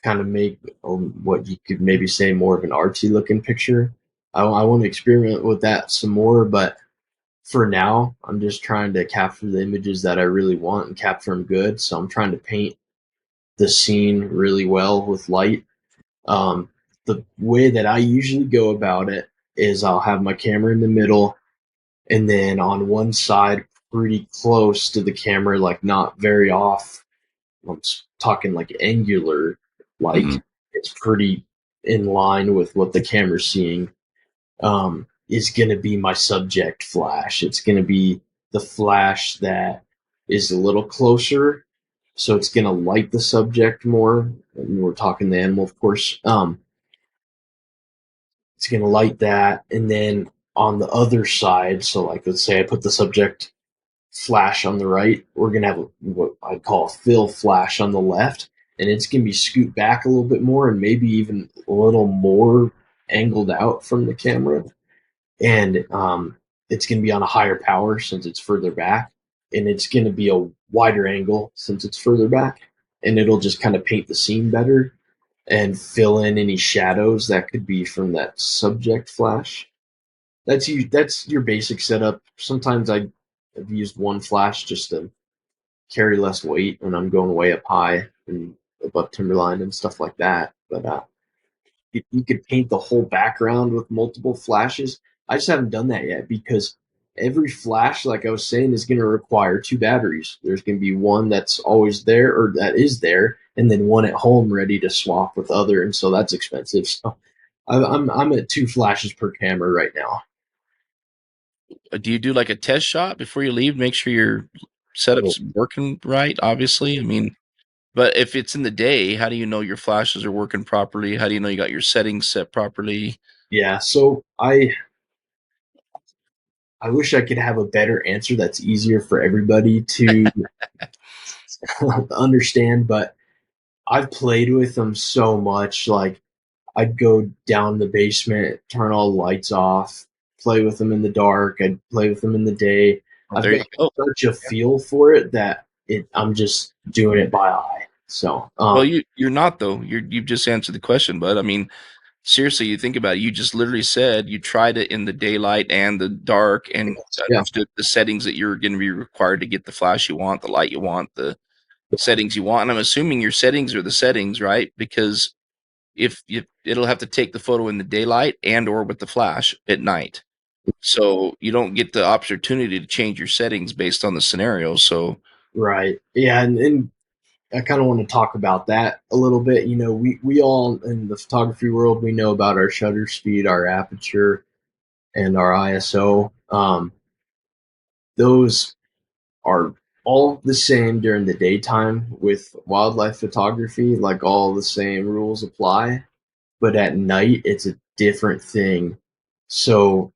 kind of make what you could maybe say more of an artsy looking picture. I want to experiment with that some more, but for now, I'm just trying to capture the images that I really want and capture them good. So I'm trying to paint the scene really well with light. Um, the way that I usually go about it is I'll have my camera in the middle, and then on one side, pretty close to the camera, like not very off. I'm talking like angular,
Hmm.
like it's pretty in line with what the camera's seeing. Is going to be my subject flash. It's going to be the flash that is a little closer, so it's going to light the subject more. And we're talking the animal, of course. It's going to light that, and then on the other side, so like let's say I put the subject flash on the right, we're going to have what I call a fill flash on the left, and it's going to be scoot back a little bit more and maybe even a little more angled out from the camera, and it's going to be on a higher power since it's further back, and it's going to be a wider angle since it's further back, and it'll just kind of paint the scene better and fill in any shadows that could be from that subject flash. That's your basic setup. Sometimes I've used one flash just to carry less weight when I'm going way up high and above timberline and stuff like that. But you could paint the whole background with multiple flashes. I just haven't done that yet because every flash, like I was saying, is going to require two batteries. There's going to be one that's always there or that is there, and then one at home ready to swap with other, and so that's expensive. So I'm at two flashes per camera right now.
Do you do like a test shot before you leave? Make sure your
Oh,
setup's working right. Obviously, I mean, but if it's in the day, how do you know your flashes are working properly? How do you know you got your settings set properly?
yeah. So I wish I could have a better answer that's easier for everybody to understand, but I've played with them so much. Like, I'd go down the basement, turn all the lights off, play with them in the dark. I'd play with them in the day.
Oh,
I've
there you
got
go.
such a feel for it that I'm just doing it by eye. So,
Well, you're not though. You've just answered the question, but I mean, seriously, you think about it, you just literally said you tried it in the daylight and the dark and
Yeah.
understood the settings that you're going to be required to get the flash you want, the light you want, the settings you want. And I'm assuming your settings are the settings, right? Because if it'll have to take the photo in the daylight and or with the flash at night. So you don't get the opportunity to change your settings based on the scenario. So
Right. Yeah, and I kind of want to talk about that a little bit. You know, we all in the photography world, we know about our shutter speed, our aperture, and our ISO. Those are all the same during the daytime with wildlife photography. Like all the same rules apply, but at night it's a different thing. So,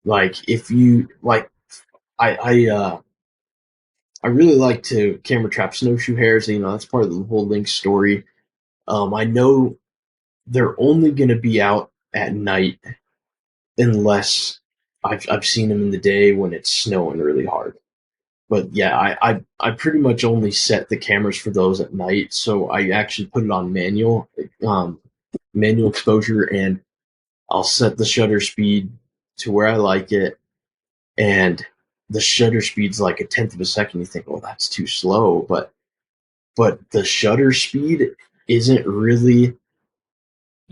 like if you like, I I really like to camera trap snowshoe hares. You know, that's part of the whole Lynx story. I know they're only going to be out at night unless I've seen them in the day when it's snowing really hard. But yeah, I pretty much only set the cameras for those at night. So I actually put it on um, manual exposure, and I'll set the shutter speed to where I like it. And the shutter speed's like a tenth of a second. You think, well, that's too slow, but the shutter speed isn't really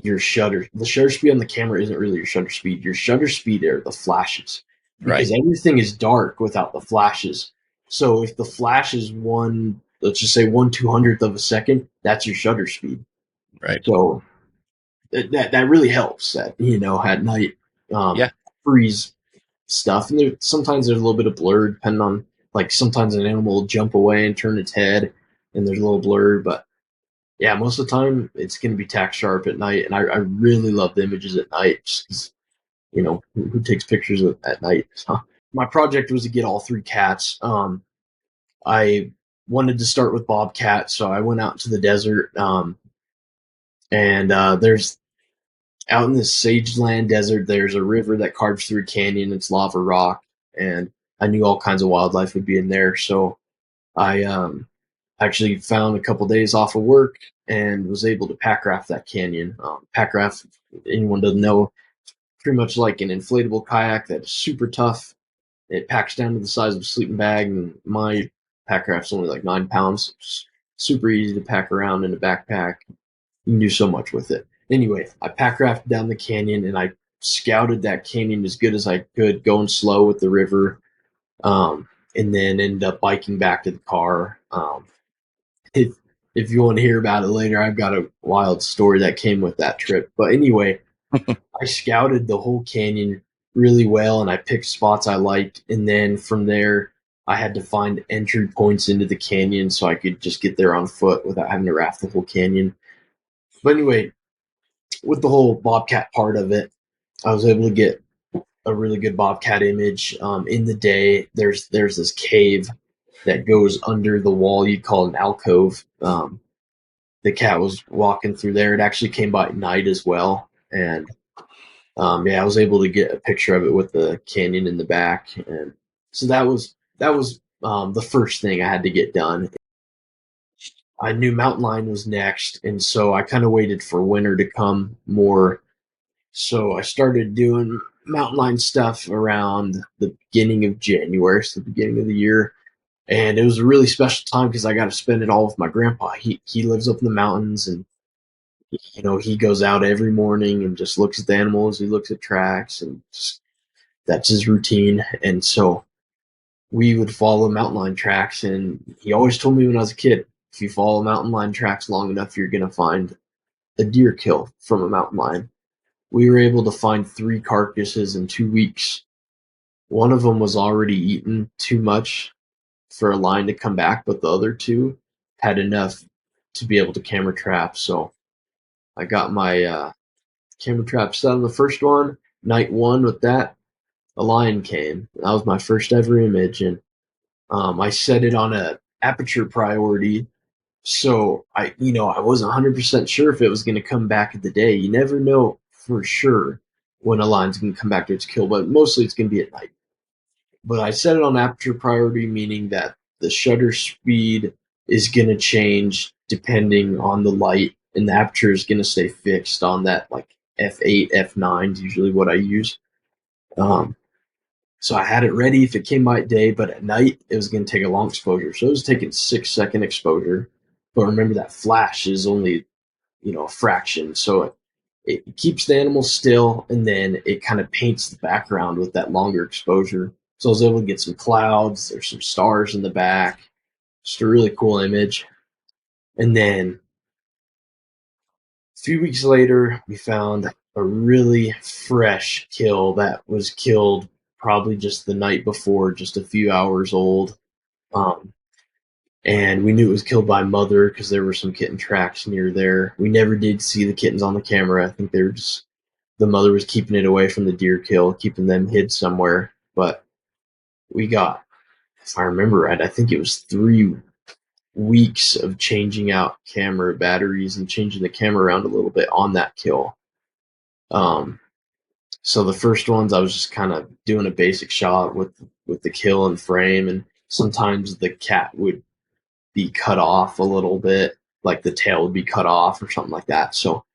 your shutter. The shutter speed on the camera isn't really your shutter speed. Your shutter speed are the flashes,
right,
because everything is dark without the flashes. So if the flash is one, let's just say 1/200th of a second, that's your shutter speed.
right.
So that really helps. That, you know, at night,
Yeah.
freeze stuff, and sometimes there's a little bit of blur depending on, like, sometimes an animal will jump away and turn its head, and there's a little blur, but yeah, most of the time it's going to be tack sharp at night, and I really love the images at night. Just 'cause, you know, who takes pictures at night? So my project was to get all three cats. I wanted to start with bobcat, so I went out to the desert, and there's out in this sageland desert. There's a river that carves through a canyon. It's lava rock, and I knew all kinds of wildlife would be in there, so I actually found a couple days off of work and was able to pack raft that canyon. Pack raft, if anyone doesn't know, pretty much like an inflatable kayak that's super tough. It packs down to the size of a sleeping bag, and my pack raft's only like 9 pounds. It's super easy to pack around in a backpack. You can do so much with it. Anyway, I pack rafted down the canyon, and I scouted that canyon as good as I could, going slow with the river, and then ended up biking back to the car. If if you want to hear about it later, I've got a wild story that came with that trip. But anyway, I scouted the whole canyon really well, and I picked spots I liked, and then from there I had to find entry points into the canyon so I could just get there on foot without having to raft the whole canyon. But anyway, with the whole bobcat part of it, I was able to get a really good bobcat image. In the day, there's this cave that goes under the wall. You'd call it an alcove. The cat was walking through there. It actually came by at night as well, and yeah, I was able to get a picture of it with the canyon in the back, and so that was the first thing I had to get done. I knew mountain lion was next, and so I kind of waited for winter to come more. So I started doing mountain lion stuff around the beginning of January, so the beginning of the year, and it was a really special time because I got to spend it all with my grandpa. He lives up in the mountains, and you know, he goes out every morning and just looks at the animals. He looks at tracks, and just, that's his routine. And so we would follow mountain lion tracks. And he always told me when I was a kid, if you follow mountain lion tracks long enough, you're going to find a deer kill from a mountain lion. We were able to find 3 carcasses in 2 weeks. One of them was already eaten too much for a lion to come back, but the other two had enough to be able to camera trap. So I got my camera trap set on the first one. Night one with that, a lion came. That was my first ever image, and I set it on a aperture priority. So I wasn't 100% sure if it was going to come back at the day. You never know for sure when a lion's going to come back to its kill, but mostly it's going to be at night. But I set it on aperture priority, meaning that the shutter speed is going to change depending on the light, and the aperture is going to stay fixed on that like f8, f9 is usually what I use. So I had it ready if it came by at day, but at night it was going to take a long exposure. So it was taking 6 second exposure. But remember that flash is only, a fraction. So it keeps the animal still, and then it kind of paints the background with that longer exposure. So I was able to get some clouds. There's some stars in the back. Just a really cool image. And then a few weeks later, we found a really fresh kill that was killed probably just the night before, just a few hours old. Um, and we knew it was killed by mother because there were some kitten tracks near there. We never did see the kittens on the camera. I think they were just the mother was keeping it away from the deer kill, keeping them hid somewhere. But we got, if I remember right, I think it was 3 weeks of changing out camera batteries and changing the camera around a little bit on that kill. Um, so the first ones I was just kind of doing a basic shot with the kill and frame, and sometimes the cat would be cut off a little bit, like the tail would be cut off or something like that. So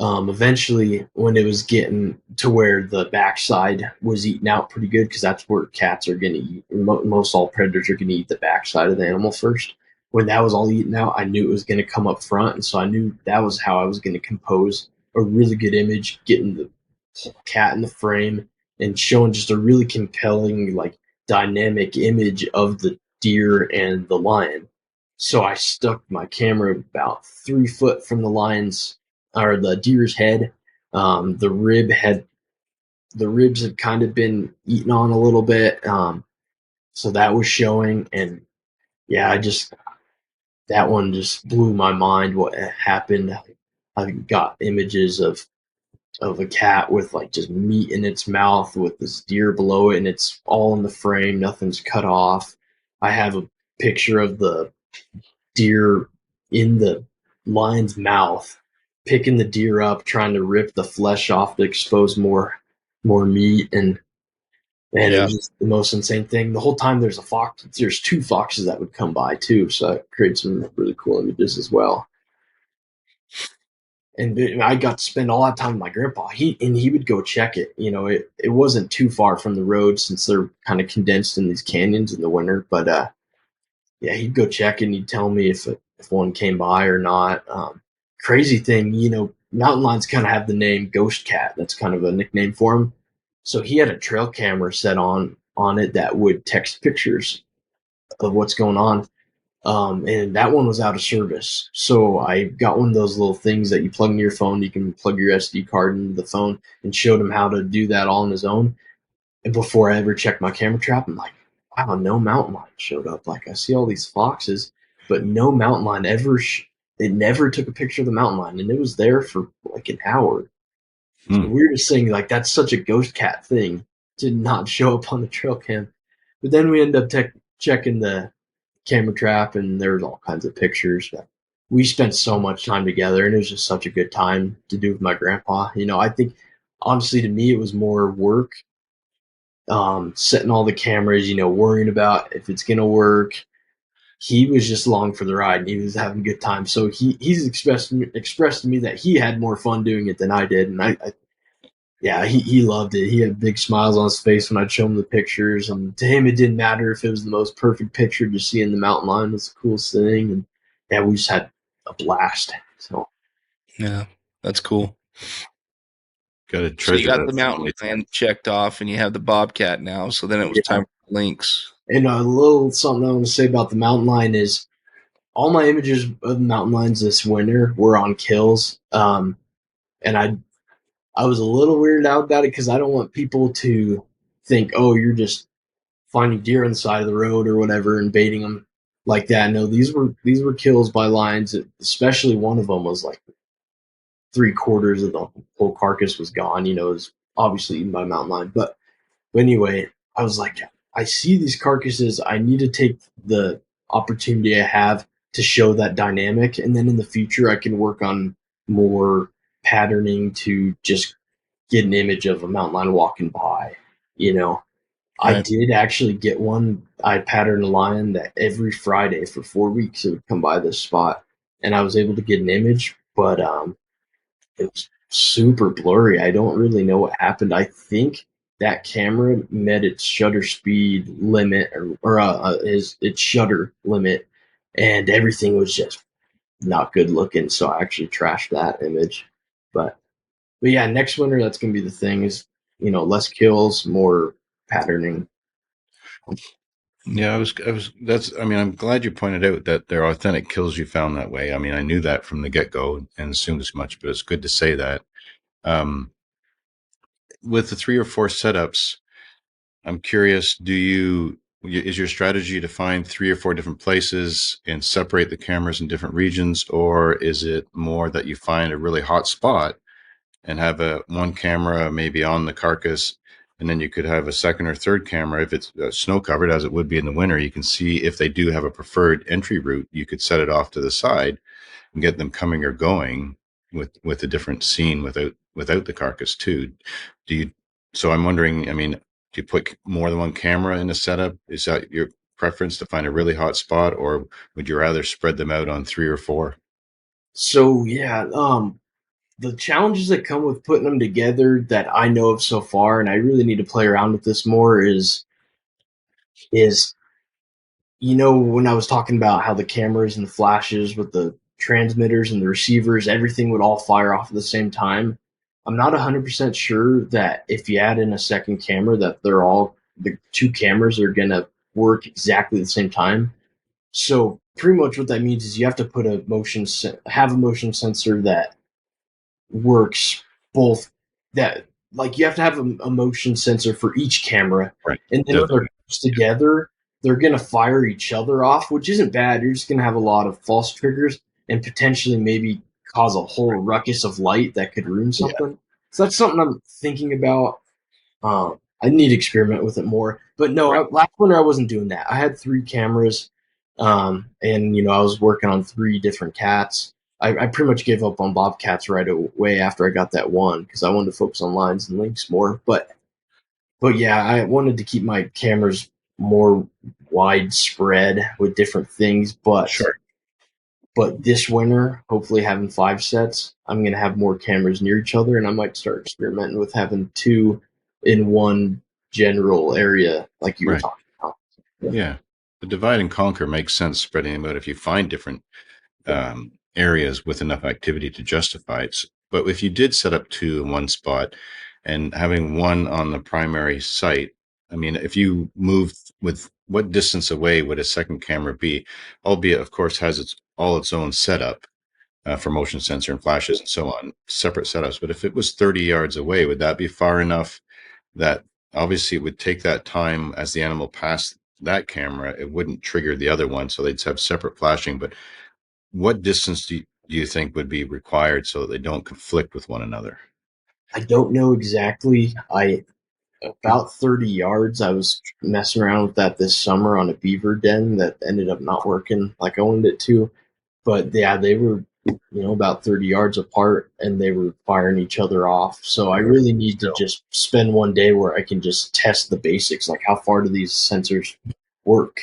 eventually, when it was getting to where the backside was eaten out pretty good, because that's where cats are going to eat. Most all predators are going to eat the backside of the animal first. When that was all eaten out, I knew it was going to come up front, and so I knew that was how I was going to compose a really good image, getting the cat in the frame and showing just a really compelling, like dynamic image of the deer and the lion. So I stuck my camera about 3 foot from the lion's or the deer's head. The ribs had kind of been eaten on a little bit, so that was showing. And yeah, that one just blew my mind. What happened? I got images of a cat with like just meat in its mouth with this deer below it, and it's all in the frame. Nothing's cut off. I have a picture of the deer in the lion's mouth, picking the deer up, trying to rip the flesh off to expose more meat, and man, it
Yeah.
was just the most insane thing. The whole time there's a fox. There's 2 foxes that would come by too, so that creates some really cool images as well. And I got to spend all that time with my grandpa. He would go check it. It wasn't too far from the road since they're kind of condensed in these canyons in the winter. But yeah, he'd go check and he'd tell me if one came by or not. Crazy thing, mountain lions kind of have the name Ghost Cat. That's kind of a nickname for him. So he had a trail camera set on it that would text pictures of what's going on. And that one was out of service. So I got one of those little things that you plug into your phone. You can plug your SD card into the phone, and showed him how to do that all on his own. And before I ever checked my camera trap, I'm like, wow, no mountain lion showed up. Like, I see all these foxes, but no mountain lion ever. It never took a picture of the mountain lion, and it was there for like an hour. It's the weirdest thing. Like, that's such a ghost cat thing to not show up on the trail cam. But then we end up checking the camera trap, and there's all kinds of pictures. But we spent so much time together, and it was just such a good time to do with my grandpa. I think honestly, to me, it was more work, setting all the cameras, worrying about if it's gonna work. He was just along for the ride, and he was having a good time. So he's expressed to me that he had more fun doing it than I did, and yeah, he loved it. He had big smiles on his face when I'd show him the pictures. And to him, it didn't matter if it was the most perfect picture. Just seeing the mountain lion was the coolest thing. And yeah, we just had a blast. So
Yeah. That's cool.
Got to
So you
treasure
got the
that
mountain
family
lion
time.
checked off, and you have the bobcat now. So then it was
yeah.
time for Lynx.
And a little something I want to say about the mountain lion is all my images of mountain lions this winter were on kills. And I was a little weirded out about it because I don't want people to think, oh, you're just finding deer on the side of the road or whatever and baiting them like that. No, these were kills by lions. Especially one of them was like 3/4 of the whole carcass was gone. It was obviously eaten by a mountain lion. But anyway, I was like, I see these carcasses. I need to take the opportunity I have to show that dynamic, and then in the future I can work on more patterning to just get an image of a mountain lion walking by. I
Right.
did actually get one. I patterned a lion that every Friday for 4 weeks it would come by this spot, and I was able to get an image. But it was super blurry. I don't really know what happened. I think that camera met its shutter speed limit or its shutter limit, and everything was just not good looking. So I actually trashed that image. But but yeah, next winter that's gonna be the thing is less kills, more patterning.
Yeah, I mean, I'm glad you pointed out that they're authentic kills you found that way. I mean, I knew that from the get go and assumed as much, but it's good to say that. Um, with the 3 or 4 setups, I'm curious, is your strategy to find 3 or 4 different places and separate the cameras in different regions, or is it more that you find a really hot spot and have one camera maybe on the carcass, and then you could have a second or third camera if it's snow covered, as it would be in the winter. You can see if they do have a preferred entry route. You could set it off to the side and get them coming or going with a different scene without the carcass too. Do you? So I'm wondering. I mean, do you put more than one camera in a setup? Is that your preference, to find a really hot spot, or would you rather spread them out on 3 or 4?
So yeah, the challenges that come with putting them together that I know of so far, and I really need to play around with this more, is when I was talking about how the cameras and the flashes with the transmitters and the receivers, everything would all fire off at the same time. I'm not 100% sure that if you add in a second camera, that the two cameras are gonna work exactly the same time. So pretty much what that means is you have to put have a motion sensor that works both that like you have to have a motion sensor for each camera,
Right.
and then when they're close together they're going to fire each other off, which isn't bad. You're just going to have a lot of false triggers and potentially maybe cause a whole ruckus of light that could ruin
Yeah.
something. So that's something I'm thinking about. I need to experiment with it more. But no,
Right.
last winter I wasn't doing that. I had 3 cameras, and I was working on 3 different cats. I pretty much gave up on bobcats right away after I got that one because I wanted to focus on lines and lynx more. But yeah, I wanted to keep my cameras more widespread with different things.
Sure.
But this winter, hopefully having 5 sets, I'm gonna have more cameras near each other, and I might start experimenting with having 2 in one general area, like you were
Right.
talking about.
Yeah. The divide and conquer makes sense, spreading them out if you find different areas with enough activity to justify it. But if you did set up 2 in one spot and having one on the primary site, I mean, if you moved, with what distance away would a second camera be? Albeit, of course, has all its own setup for motion sensor and flashes and so on, separate setups. But if it was 30 yards away, would that be far enough that obviously it would take that time as the animal passed that camera? It wouldn't trigger the other one, so they'd have separate flashing. But what distance do you think would be required so that they don't conflict with one another?
I don't know exactly. I About 30 yards. I was messing around with that this summer on a beaver den that ended up not working like I wanted it to. But yeah, they were about 30 yards apart, and they were firing each other off. So I really need to just spend one day where I can just test the basics, like how far do these sensors work.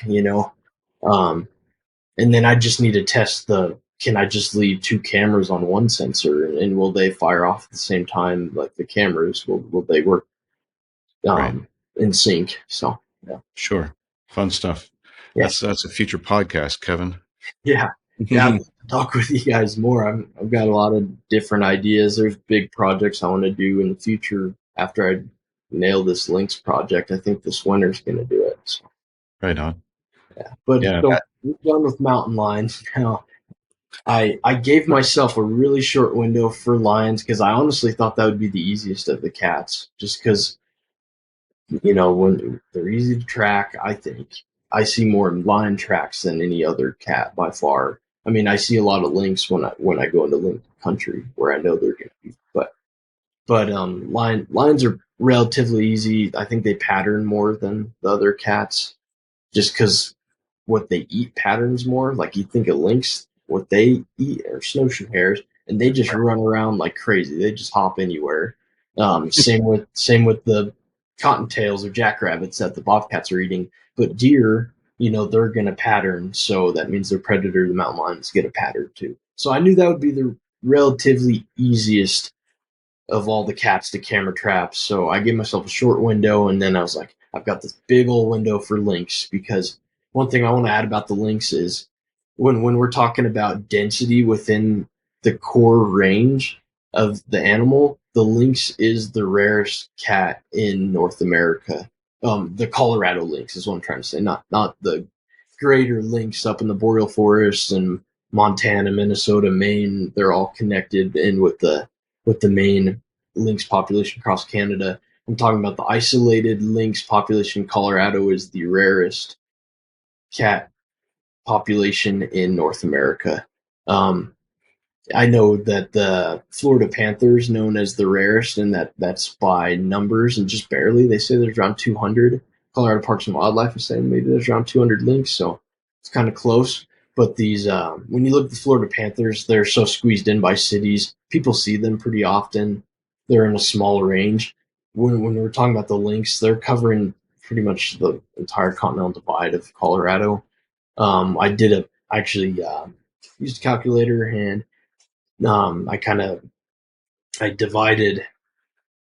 And then I just need to test the can I just leave 2 cameras on one sensor, and will they fire off at the same time, like the cameras? Will they work
Right.
in sync? So yeah.
Sure. Fun stuff.
Yeah.
That's a future podcast, Kevin.
Yeah. Yeah, I'd love to talk with you guys more. I've got a lot of different ideas. There's big projects I want to do in the future after I nail this Lynx project. I think this winter's going to do it. So,
Right on.
yeah. But
Yeah.
so we're done with mountain lions now. I gave myself a really short window for lions because I honestly thought that would be the easiest of the cats, just because when they're easy to track. I think I see more lion tracks than any other cat by far. I mean, I see a lot of lynx when I go into lynx country where I know they're going to be, but lions are relatively easy. I think they pattern more than the other cats, just because what they eat patterns more. Like you think of lynx, what they eat are snowshoe hares, and they just run around like crazy. They just hop anywhere. Same with the cottontails or jackrabbits that the bobcats are eating. But deer, they're gonna pattern, so that means their predator, the mountain lions, get a pattern too. So I knew that would be the relatively easiest of all the cats to camera traps. So I gave myself a short window, and then I was like, I've got this big old window for lynx, because one thing I want to add about the lynx is when we're talking about density within the core range of the animal, the lynx is the rarest cat in North America. The Colorado lynx is what I'm trying to say, not the greater lynx up in the boreal forests and Montana, Minnesota, Maine. They're all connected in with the main lynx population across Canada. I'm talking about the isolated lynx population. Colorado is the rarest cat population in North America. Um, I know that the Florida panther is known as the rarest, and that's by numbers and just barely. They say there's around 200. Colorado Parks and Wildlife is saying maybe there's around 200 lynx, so it's kind of close. But these, when you look at the Florida panthers, they're so squeezed in by cities. People see them pretty often. They're in a small range. When we're talking about the lynx, they're covering pretty much the entire continental divide of Colorado. I did actually used a calculator, and I divided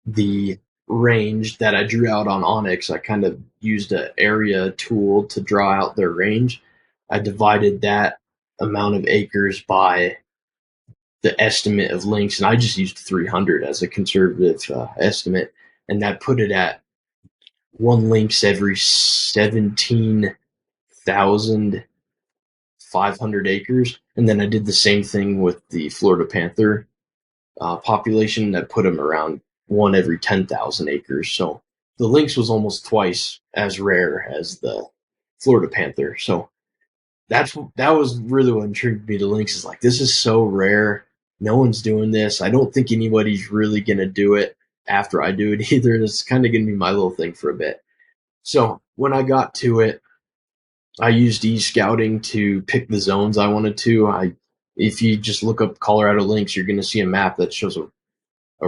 the range that I drew out on Onyx. I kind of used an area tool to draw out their range. I divided that amount of acres by the estimate of lynx, and I just used 300 as a conservative estimate, and that put it at one lynx every 17,500 acres. And then I did the same thing with the Florida panther population, that put them around one every 10,000 acres. So the lynx was almost twice as rare as the Florida panther. So that was really what intrigued me to lynx. Is like, this is so rare. No one's doing this. I don't think anybody's really gonna do it after I do it either. It's kind of gonna be my little thing for a bit. So when I got to it, I used e-scouting to pick the zones I wanted to. If you just look up Colorado lynx, you're going to see a map that shows a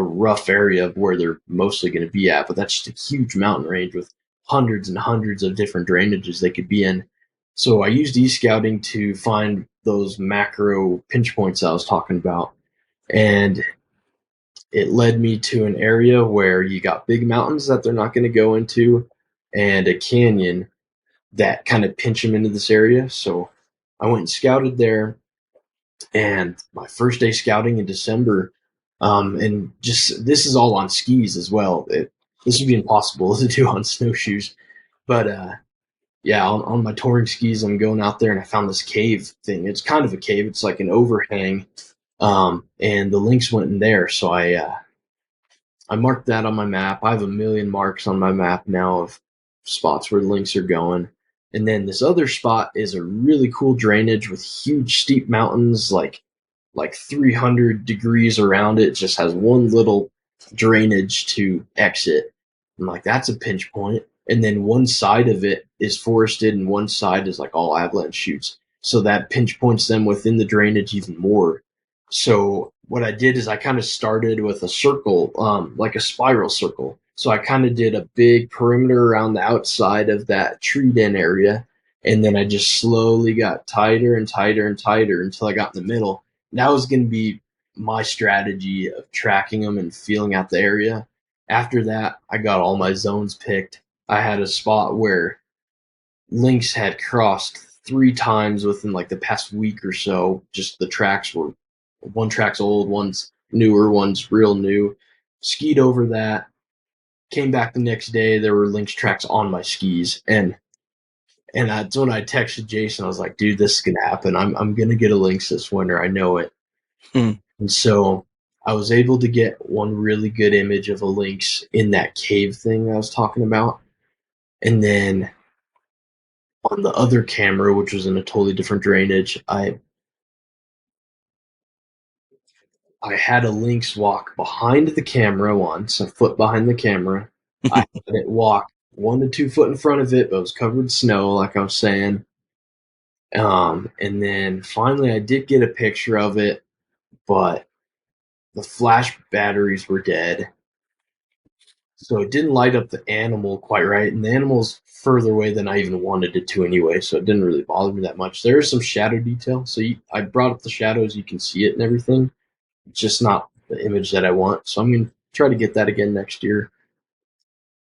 rough area of where they're mostly going to be at, but that's just a huge mountain range with hundreds and hundreds of different drainages they could be in. So I used e-scouting to find those macro pinch points I was talking about, and it led me to an area where you got big mountains that they're not going to go into, and a canyon that kind of pinch them into this area. So I went and scouted there, and my first day scouting in December, and just this is all on skis as well. This would be impossible to do on snowshoes, but yeah, on my touring skis, I'm going out there, and I found this cave thing. It's kind of a cave. It's like an overhang, and the lynx went in there. So I marked that on my map. I have a million marks on my map now of spots where lynx are going. And then this other spot is a really cool drainage with huge steep mountains, like 300 degrees around it. It just has one little drainage to exit. I'm like, that's a pinch point. And then one side of it is forested, and one side is like all avalanche chutes. So that pinch points them within the drainage even more. So what I did is I kind of started with a circle, like a spiral circle. So I kind of did a big perimeter around the outside of that tree den area, and then I just slowly got tighter and tighter and tighter until I got in the middle. That was going to be my strategy of tracking them and feeling out the area. After that, I got all my zones picked. I had a spot where lynx had crossed 3 times within like the past week or so. Just the tracks were, one track's old, one's newer, one's real new. Skied over that, came back the next day. There were lynx tracks on my skis, and that's when I texted Jason. I was like, "Dude, this is gonna happen. I'm gonna get a lynx this winter. I know it."
Hmm.
And so I was able to get one really good image of a lynx in that cave thing I was talking about, and then on the other camera, which was in a totally different drainage, I had a lynx walk behind the camera once, a foot behind the camera. I had it walk 1 to 2 foot in front of it, but it was covered in snow, like I was saying. And then finally, I did get a picture of it, but the flash batteries were dead. So it didn't light up the animal quite right, and the animal's further away than I even wanted it to anyway, so it didn't really bother me that much. There is some shadow detail, so I brought up the shadows, you can see it and everything. It's just not the image that I want. So I'm going to try to get that again next year.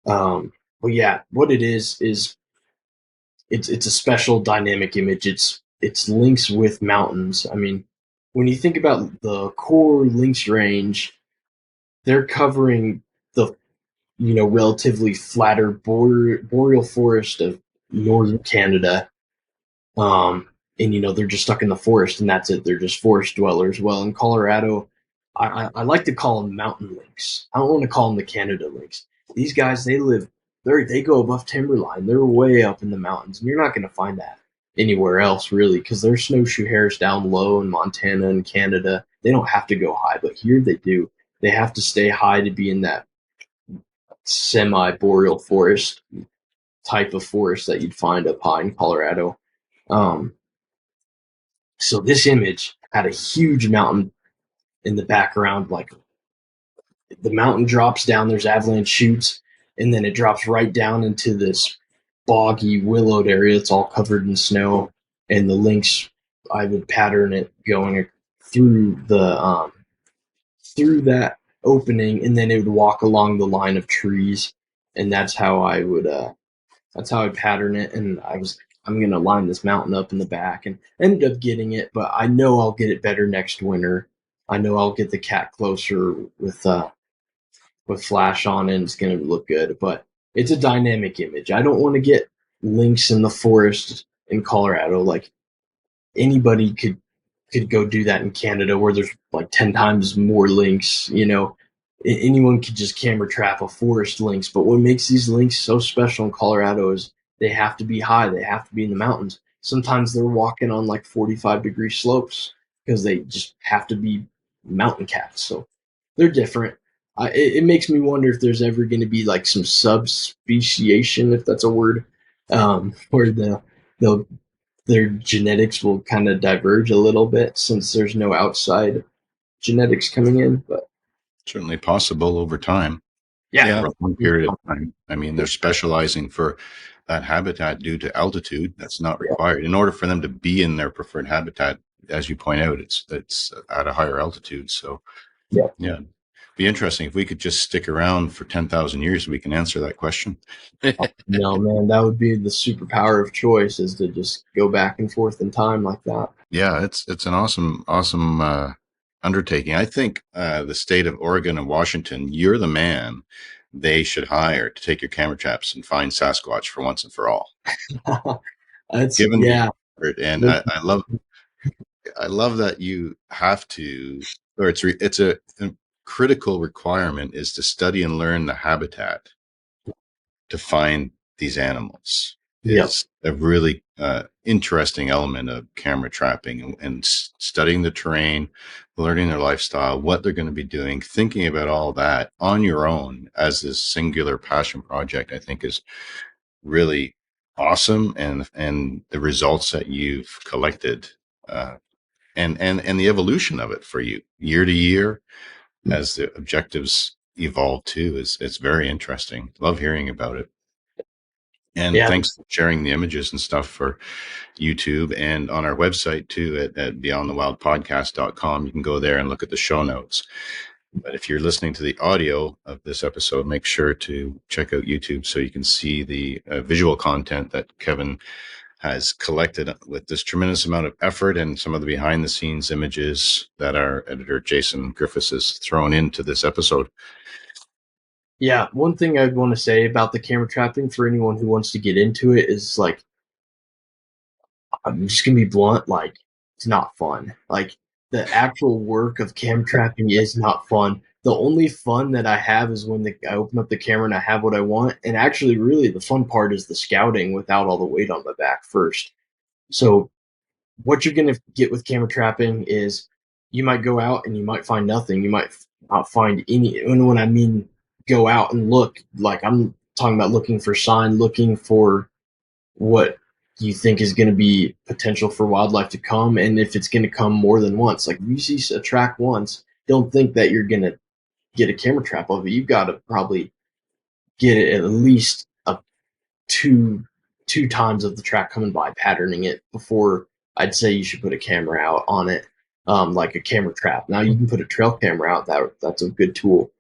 But yeah, what it is it's a special dynamic image. It's Lynx with mountains. I mean, when you think about the core Lynx range, they're covering the relatively flatter boreal forest of northern Canada. And they're just stuck in the forest, and that's it. They're just forest dwellers. Well, in Colorado, I like to call them mountain lynx. I don't want to call them the Canada lynx. These guys, they go above timberline. They're way up in the mountains, and you're not going to find that anywhere else really, because there's snowshoe hares down low in Montana and Canada. They don't have to go high, but here they do. They have to stay high to be in that semi-boreal forest type of forest that you'd find up high in Colorado. Um, so this image had a huge mountain in the background, like the mountain drops down, there's avalanche chutes, and then it drops right down into this boggy, willowed area. It's all covered in snow, and the lynx, I would pattern it going through that opening, and then it would walk along the line of trees, and that's how I pattern it. And I'm gonna line this mountain up in the back, and ended up getting it, but I know I'll get it better next winter. I know I'll get the cat closer with flash on, and it's gonna look good. But it's a dynamic image. I don't want to get lynx in the forest in Colorado. Like anybody could go do that in Canada, where there's like 10 times more lynx. Anyone could just camera trap a forest lynx. But what makes these lynx so special in Colorado is they have to be high. They have to be in the mountains. Sometimes they're walking on like 45-degree slopes because they just have to be mountain cats. So they're different. It makes me wonder if there's ever going to be like some subspeciation, if that's a word, where they'll their genetics will kind of diverge a little bit since there's no outside genetics coming in. But
Certainly possible over time.
yeah,
For a long period of time. I mean, they're specializing for that habitat due to altitude. That's not required. In order for them to be in their preferred habitat, as you point out, it's at a higher altitude. So yeah. Be interesting if we could just stick around for 10,000 years. We can answer that question.
No, man, that would be the superpower of choice, is to just go back and forth in time like that.
Yeah, it's an awesome undertaking. I think the state of Oregon and Washington, you're the man they should hire to take your camera traps and find Sasquatch for once and for all.
That's
Given
yeah.
and I love that you have to, or it's a critical requirement is to study and learn the habitat to find these animals.
Yep.
Is a really interesting element of camera trapping and studying the terrain, learning their lifestyle, what they're going to be doing, thinking about all that on your own as this singular passion project, I think is really awesome. And the results that you've collected, and the evolution of it for you year to year as the objectives evolve too it's very interesting. Love hearing about it. And thanks for sharing the images and stuff for YouTube and on our website too at beyondthewildpodcast.com. You can go there and look at the show notes. But if you're listening to the audio of this episode, make sure to check out YouTube so you can see the visual content that Kevin has collected with this tremendous amount of effort and some of the behind the scenes images that our editor Jason Griffiths has thrown into this episode.
Yeah, one thing I'd want to say about the camera trapping for anyone who wants to get into it is, like, I'm just gonna be blunt, like, it's not fun. Like, the actual work of camera trapping is not fun. The only fun that I have is when I open up the camera and I have what I want. And actually, really, the fun part is the scouting without all the weight on my back first. So what you're going to get with camera trapping is you might go out and you might find nothing. You might not find any. And when I mean go out and look, like, I'm talking about looking for sign, looking for what you think is going to be potential for wildlife to come, and if it's going to come more than once. Like, if you see a track once, don't think that you're going to get a camera trap of it. You've got to probably get it at least two times of the track coming by, patterning it before I'd say you should put a camera out on it, like a camera trap. Now you can put a trail camera out. That's a good tool.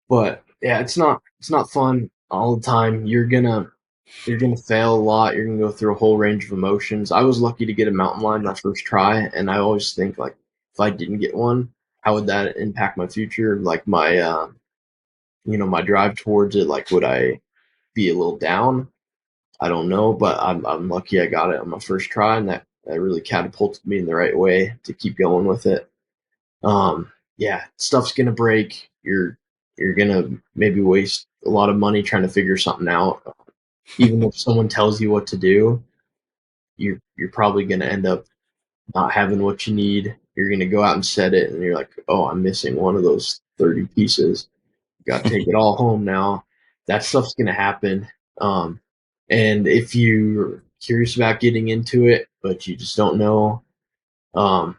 But yeah, it's not fun all the time. You're gonna fail a lot. You're gonna go through a whole range of emotions. I was lucky to get a mountain lion my first try, and I always think like if I didn't get one, how would that impact my future? Like my my drive towards it. Like would I be a little down? I don't know, but I'm lucky I got it on my first try, and that really catapulted me in the right way to keep going with it. Yeah, stuff's gonna break. You're gonna maybe waste a lot of money trying to figure something out. Even if someone tells you what to do, you're probably gonna end up not having what you need. You're gonna go out and set it, and you're like, oh, I'm missing one of those 30 pieces. Got to take it all home now. That stuff's gonna happen. Um, and if you're curious about getting into it, but you just don't know um,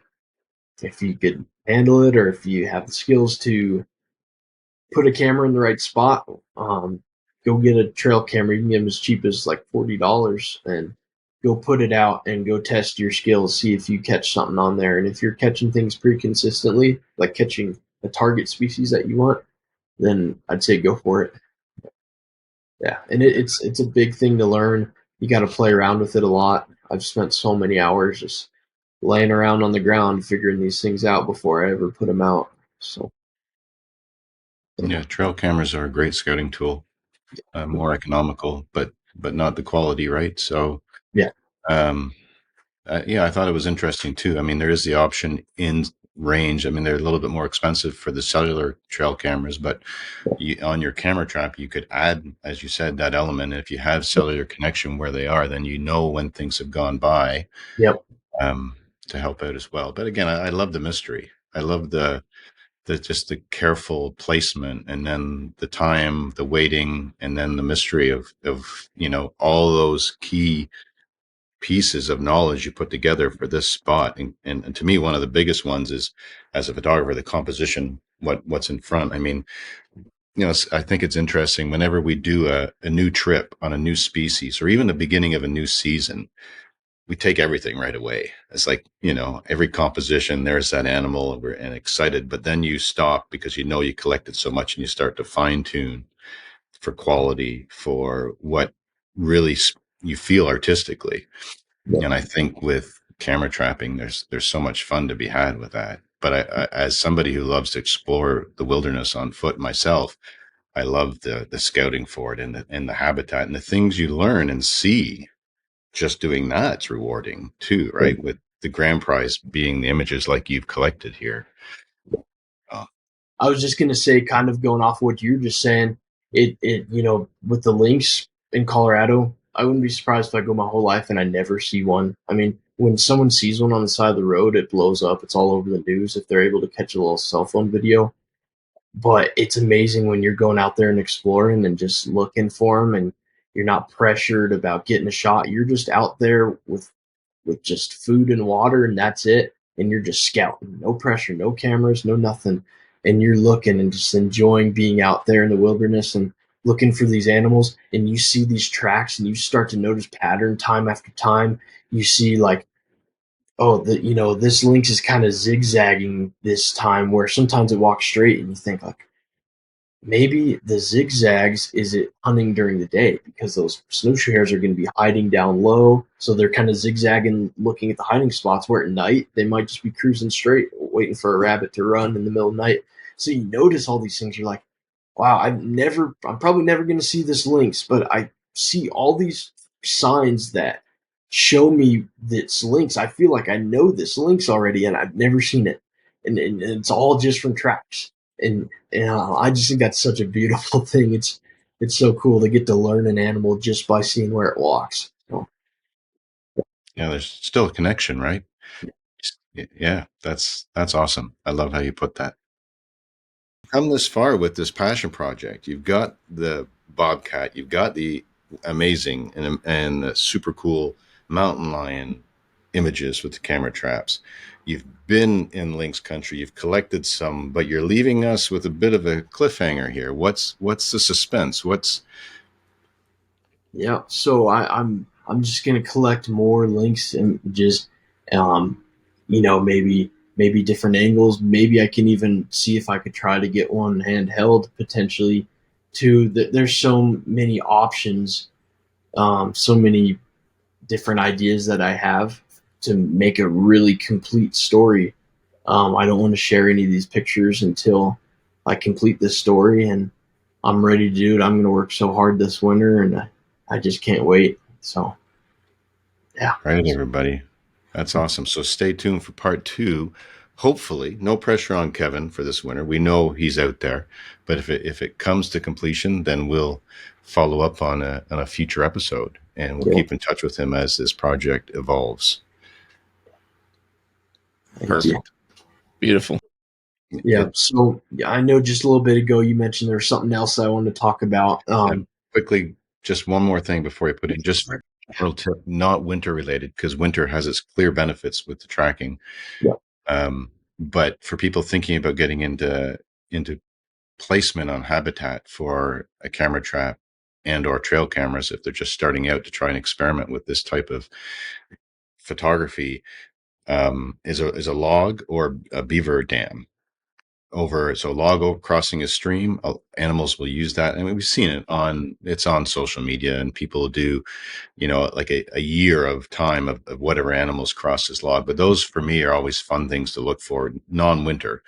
if you could handle it or if you have the skills to put a camera in the right spot, go get a trail camera. You can get them as cheap as like $40 and go put it out and go test your skills, see if you catch something on there. And if you're catching things pretty consistently, like catching a target species that you want, then I'd say go for it. Yeah, and it's a big thing to learn. You got to play around with it a lot. I've spent so many hours just laying around on the ground figuring these things out before I ever put them out. So
Yeah, trail cameras are a great scouting tool. More economical, but not the quality, right? So,
yeah,
um, yeah, I thought it was interesting too. I mean, there is the option in range. I mean, they're a little bit more expensive for the cellular trail cameras, but on your camera trap, you could add, as you said, that element. If you have cellular connection where they are, then you know when things have gone by,
yep,
um, to help out as well. But again, I love the mystery. I love the just the careful placement, and then the time, the waiting, and then the mystery of all those key pieces of knowledge you put together for this spot. And to me, one of the biggest ones is, as a photographer, the composition, what's in front. I mean, I think it's interesting whenever we do a new trip on a new species or even the beginning of a new season, we take everything right away. It's like, every composition, there's that animal, and excited, but then you stop because you collected so much, and you start to fine tune for quality, for what really you feel artistically.
yep,
And I think with camera trapping, there's so much fun to be had with that. But as somebody who loves to explore the wilderness on foot myself, I love the scouting for it, and the habitat and the things you learn and see just doing that's rewarding too,
yep.
right? With the grand prize being the images like you've collected here. Oh,
I was just gonna say, kind of going off what you were just saying, it with the lynx in Colorado, I wouldn't be surprised if I go my whole life and I never see one. I mean, when someone sees one on the side of the road, it blows up. It's all over the news if they're able to catch a little cell phone video. But it's amazing when you're going out there and exploring and just looking for them, and you're not pressured about getting a shot. You're just out there with just food and water, and that's it. And you're just scouting, no pressure, no cameras, no nothing. And you're looking and just enjoying being out there in the wilderness and looking for these animals. And you see these tracks, and you start to notice pattern time after time. You see like, oh, this lynx is kind of zigzagging this time, where sometimes it walks straight, and you think like, maybe the zigzags is it hunting during the day because those snowshoe hares are going to be hiding down low, so they're kind of zigzagging, looking at the hiding spots. Where at night they might just be cruising straight, waiting for a rabbit to run in the middle of the night. So you notice all these things. You're like, wow, I'm probably never going to see this lynx, but I see all these signs that show me this lynx. I feel like I know this lynx already, and I've never seen it, and it's all just from tracks. And I just think that's such a beautiful thing. It's so cool to get to learn an animal just by seeing where it walks. So,
yeah, there's still a connection, right? Yeah, that's awesome. I love how you put that. Come this far with this passion project. You've got the bobcat, you've got the amazing and the super cool mountain lion images with the camera traps. You've been in lynx country, you've collected some, but you're leaving us with a bit of a cliffhanger here. What's the suspense? What's
yeah. So I'm just gonna collect more links and just maybe maybe different angles. Maybe I can even see if I could try to get one handheld potentially. There's so many options, so many different ideas that I have to make a really complete story. I don't want to share any of these pictures until I complete this story, and I'm ready to do it. I'm going to work so hard this winter, and I just can't wait. So, yeah.
Right, everybody. That's awesome. So stay tuned for part 2. Hopefully, no pressure on Kevin for this winter. We know he's out there, but if it comes to completion, then we'll follow up on a future episode, and we'll
Yeah.
keep in touch with him as this project evolves.
Perfect. Beautiful.
Yeah. So I know just a little bit ago you mentioned there was something else I wanted to talk about.
Quickly, just one more thing before you put in, just general tip, not winter related, because winter has its clear benefits with the tracking.
Yeah.
But for people thinking about getting into placement on habitat for a camera trap and or trail cameras, if they're just starting out to try and experiment with this type of photography, is a log or a beaver dam over. So log over crossing a stream, animals will use that. I mean, we've seen it's on social media, and people do, like a year of time of whatever animals cross this log. But those for me are always fun things to look for non-winter,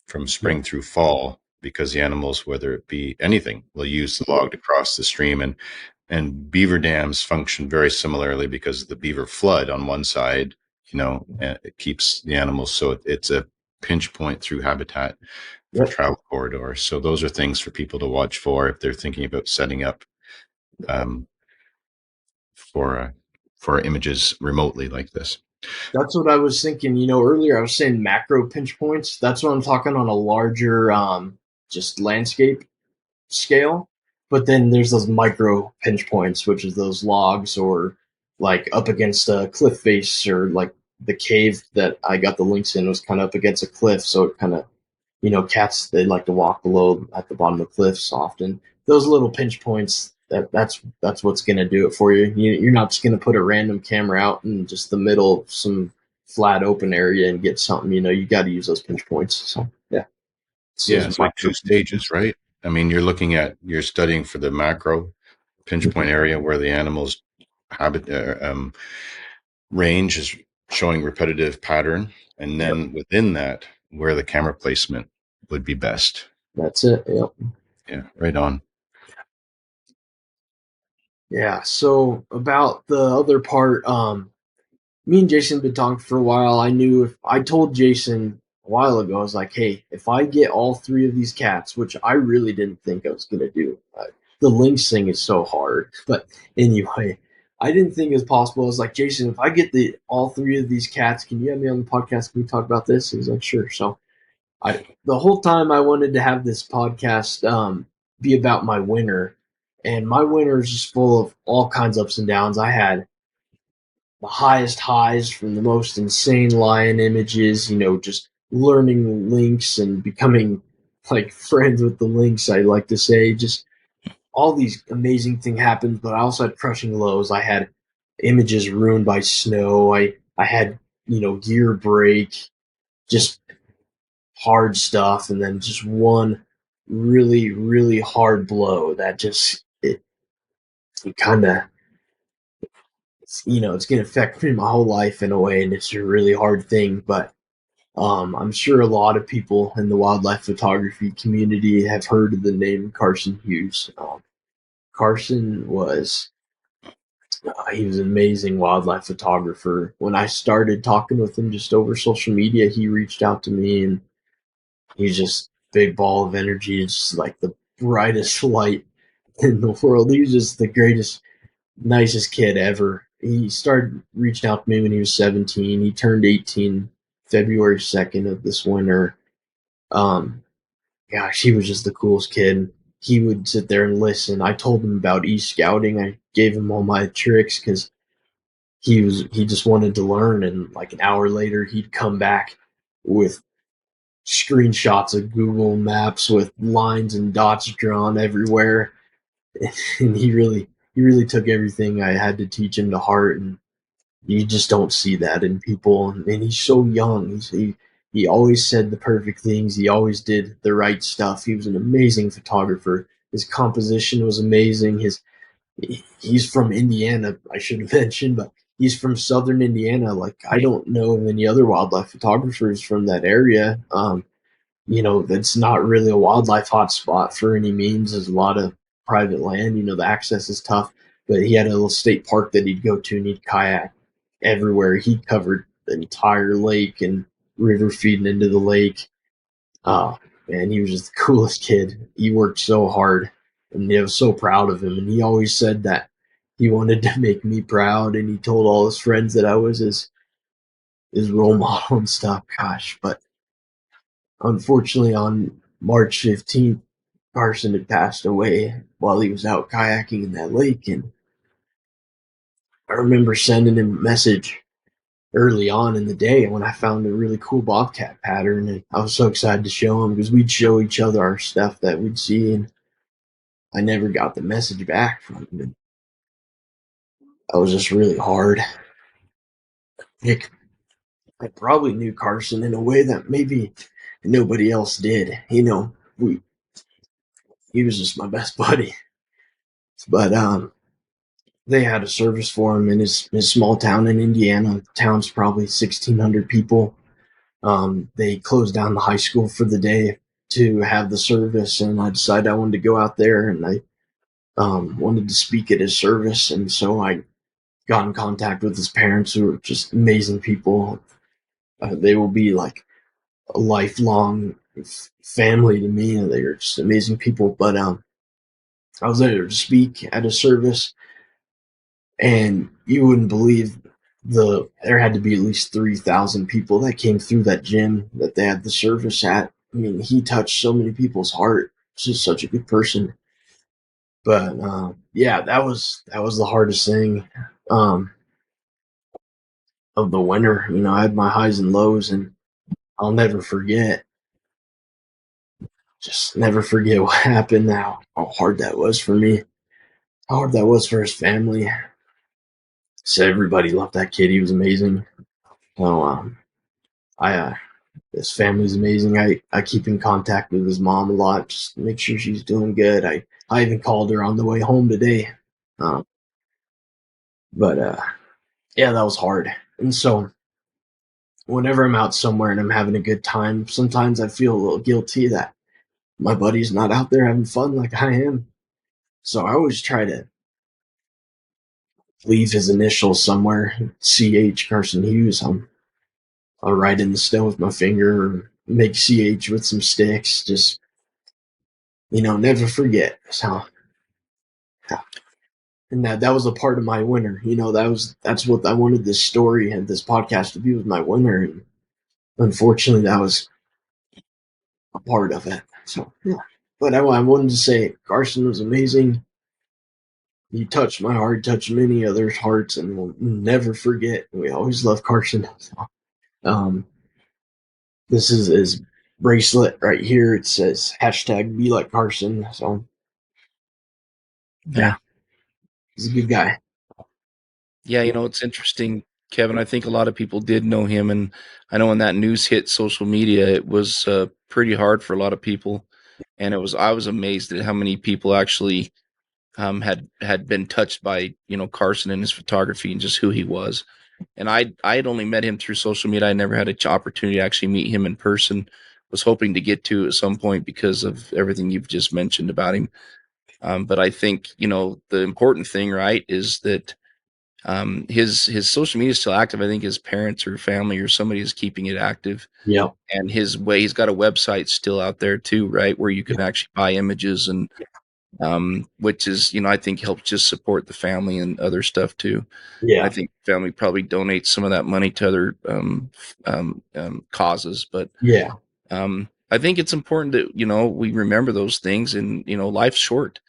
from spring through fall, because the animals, whether it be anything, will use the log to cross the stream. And beaver dams function very similarly because of the beaver flood on one side, and it keeps the animals. So it's a pinch point through habitat for
Yep.
travel corridors. So those are things for people to watch for if they're thinking about setting up um, for images remotely like this.
That's what I was thinking. Earlier I was saying macro pinch points. That's what I'm talking on a larger, just landscape scale. But then there's those micro pinch points, which is those logs or like up against a cliff face, or like the cave that I got the Lynx in was kind of up against a cliff. So it kind of, cats, they like to walk below at the bottom of cliffs often. Those little pinch points, that's what's going to do it for you. You're not just going to put a random camera out in just the middle of some flat open area and get something. You got to use those pinch points. So yeah,
Yeah, it's like two stages, right? I mean, you're studying for the macro pinch point area where the animal's habit range is showing repetitive pattern, and then
Yep.
within that, where the camera placement would be best.
That's it. Yep.
Yeah, right on.
Yeah. So about the other part, me and Jason have been talking for a while. I knew if I told Jason a while ago, I was like, hey, if I get all 3 of these cats, which I really didn't think I was going to do, the Lynx thing is so hard. But anyway, I didn't think it was possible. I was like, Jason, if I get all 3 of these cats, can you have me on the podcast? Can we talk about this? He was like, sure. So the whole time I wanted to have this podcast be about my winter, and my winter is just full of all kinds of ups and downs. I had the highest highs from the most insane lion images, just learning Lynx and becoming like friends with the Lynx, I like to say. Just all these amazing things happened, but I also had crushing lows. I had images ruined by snow. I had, gear break, just hard stuff, and then just one really, really hard blow that just it kind of, it's going to affect me my whole life in a way, and it's a really hard thing. But I'm sure a lot of people in the wildlife photography community have heard of the name Carson Hughes. Carson he was an amazing wildlife photographer. When I started talking with him just over social media, he reached out to me, and he's just big ball of energy. It's just like the brightest light in the world. He was just the greatest, nicest kid ever. He started reaching out to me when he was 17. He turned 18 February 2nd of this winter. Um, Gosh, he was just the coolest kid. He would sit there and listen. I told him about e-scouting. I gave him all my tricks because he just wanted to learn. And like an hour later, he'd come back with screenshots of Google Maps with lines and dots drawn everywhere. And he really took everything I had to teach him to heart. And you just don't see that in people. And he's so young. He always said the perfect things. He always did the right stuff. He was an amazing photographer. His composition was amazing. He's from Indiana, I should have mentioned, but he's from southern Indiana. Like, I don't know of any other wildlife photographers from that area. That's not really a wildlife hotspot for any means. There's a lot of private land. The access is tough. But he had a little state park that he'd go to, and he'd kayak everywhere. He covered the entire lake and river feeding into the lake. Oh man, he was just the coolest kid. He worked so hard, and I was so proud of him. And he always said that he wanted to make me proud, and he told all his friends that I was his role model and stuff. Gosh, but unfortunately, on March 15th, Carson had passed away while he was out kayaking in that lake, and I remember sending him a message early on in the day when I found a really cool bobcat pattern, and I was so excited to show him because we'd show each other our stuff that we'd see, and I never got the message back from him. And that was just really hard. I probably knew Carson in a way that maybe nobody else did. We he was just my best buddy. But they had a service for him in his small town in Indiana. The town's probably 1,600 people. They closed down the high school for the day to have the service, and I decided I wanted to go out there, and I wanted to speak at his service, and so I got in contact with his parents, who were just amazing people. They will be like a lifelong family to me. They are just amazing people. But I was there to speak at a service, and you wouldn't believe there had to be at least 3,000 people that came through that gym that they had the service at. I mean, he touched so many people's heart. He's just such a good person. But yeah, that was the hardest thing of the winter. I had my highs and lows, and I'll never forget. Just never forget what happened. How hard that was for me. How hard that was for his family. So everybody loved that kid. He was amazing. So I his family's amazing. I keep in contact with his mom a lot, just to make sure she's doing good. I even called her on the way home today. Um, but yeah, that was hard. And so whenever I'm out somewhere and I'm having a good time, sometimes I feel a little guilty that my buddy's not out there having fun like I am. So I always try to leave his initials somewhere. CH Carson Hughes. I'll write in the snow with my finger, or make CH with some sticks. Just never forget. So, and that was a part of my winter. That's what I wanted this story and this podcast to be, with my winter, and unfortunately, that was a part of it. So yeah, but I wanted to say Carson was amazing. He touched my heart, touched many others' hearts, and we'll never forget. We always love Carson. So, this is his bracelet right here. It says #Be Like Carson. So yeah, he's a good guy.
Yeah, it's interesting, Kevin. I think a lot of people did know him, and I know when that news hit social media, it was pretty hard for a lot of people. And I was amazed at how many people actually had been touched by Carson and his photography and just who he was. And I had only met him through social media. I never had an opportunity to actually meet him in person. Was hoping to get to at some point because of everything you've just mentioned about him. But I think the important thing, right, is that his social media is still active. I think his parents or family or somebody is keeping it active.
Yeah.
And he's got a website still out there too, right, where you can actually buy images, and which is I think helps just support the family and other stuff too.
Yeah.
I think family probably donates some of that money to other causes, but
Yeah.
I think it's important that we remember those things, and life's short.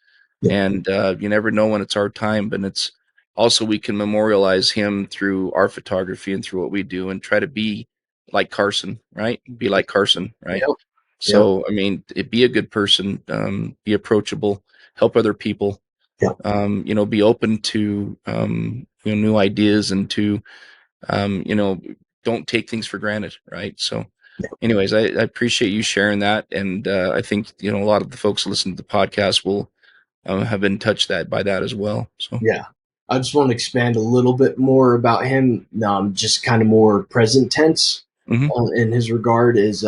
Yeah.
And you never know when it's our time, but it's also, we can memorialize him through our photography and through what we do, and try to be like Carson, right? Be like Carson, right?
Yep.
So, I mean, be a good person, be approachable, help other people,
Yep.
Be open to, new ideas, and to, don't take things for granted, right? So, anyways, I appreciate you sharing that, and I think a lot of the folks who listen to the podcast will have been touched by that as well. So
Yeah. I just want to expand a little bit more about him, just kind of more present tense
mhm.
in his regard is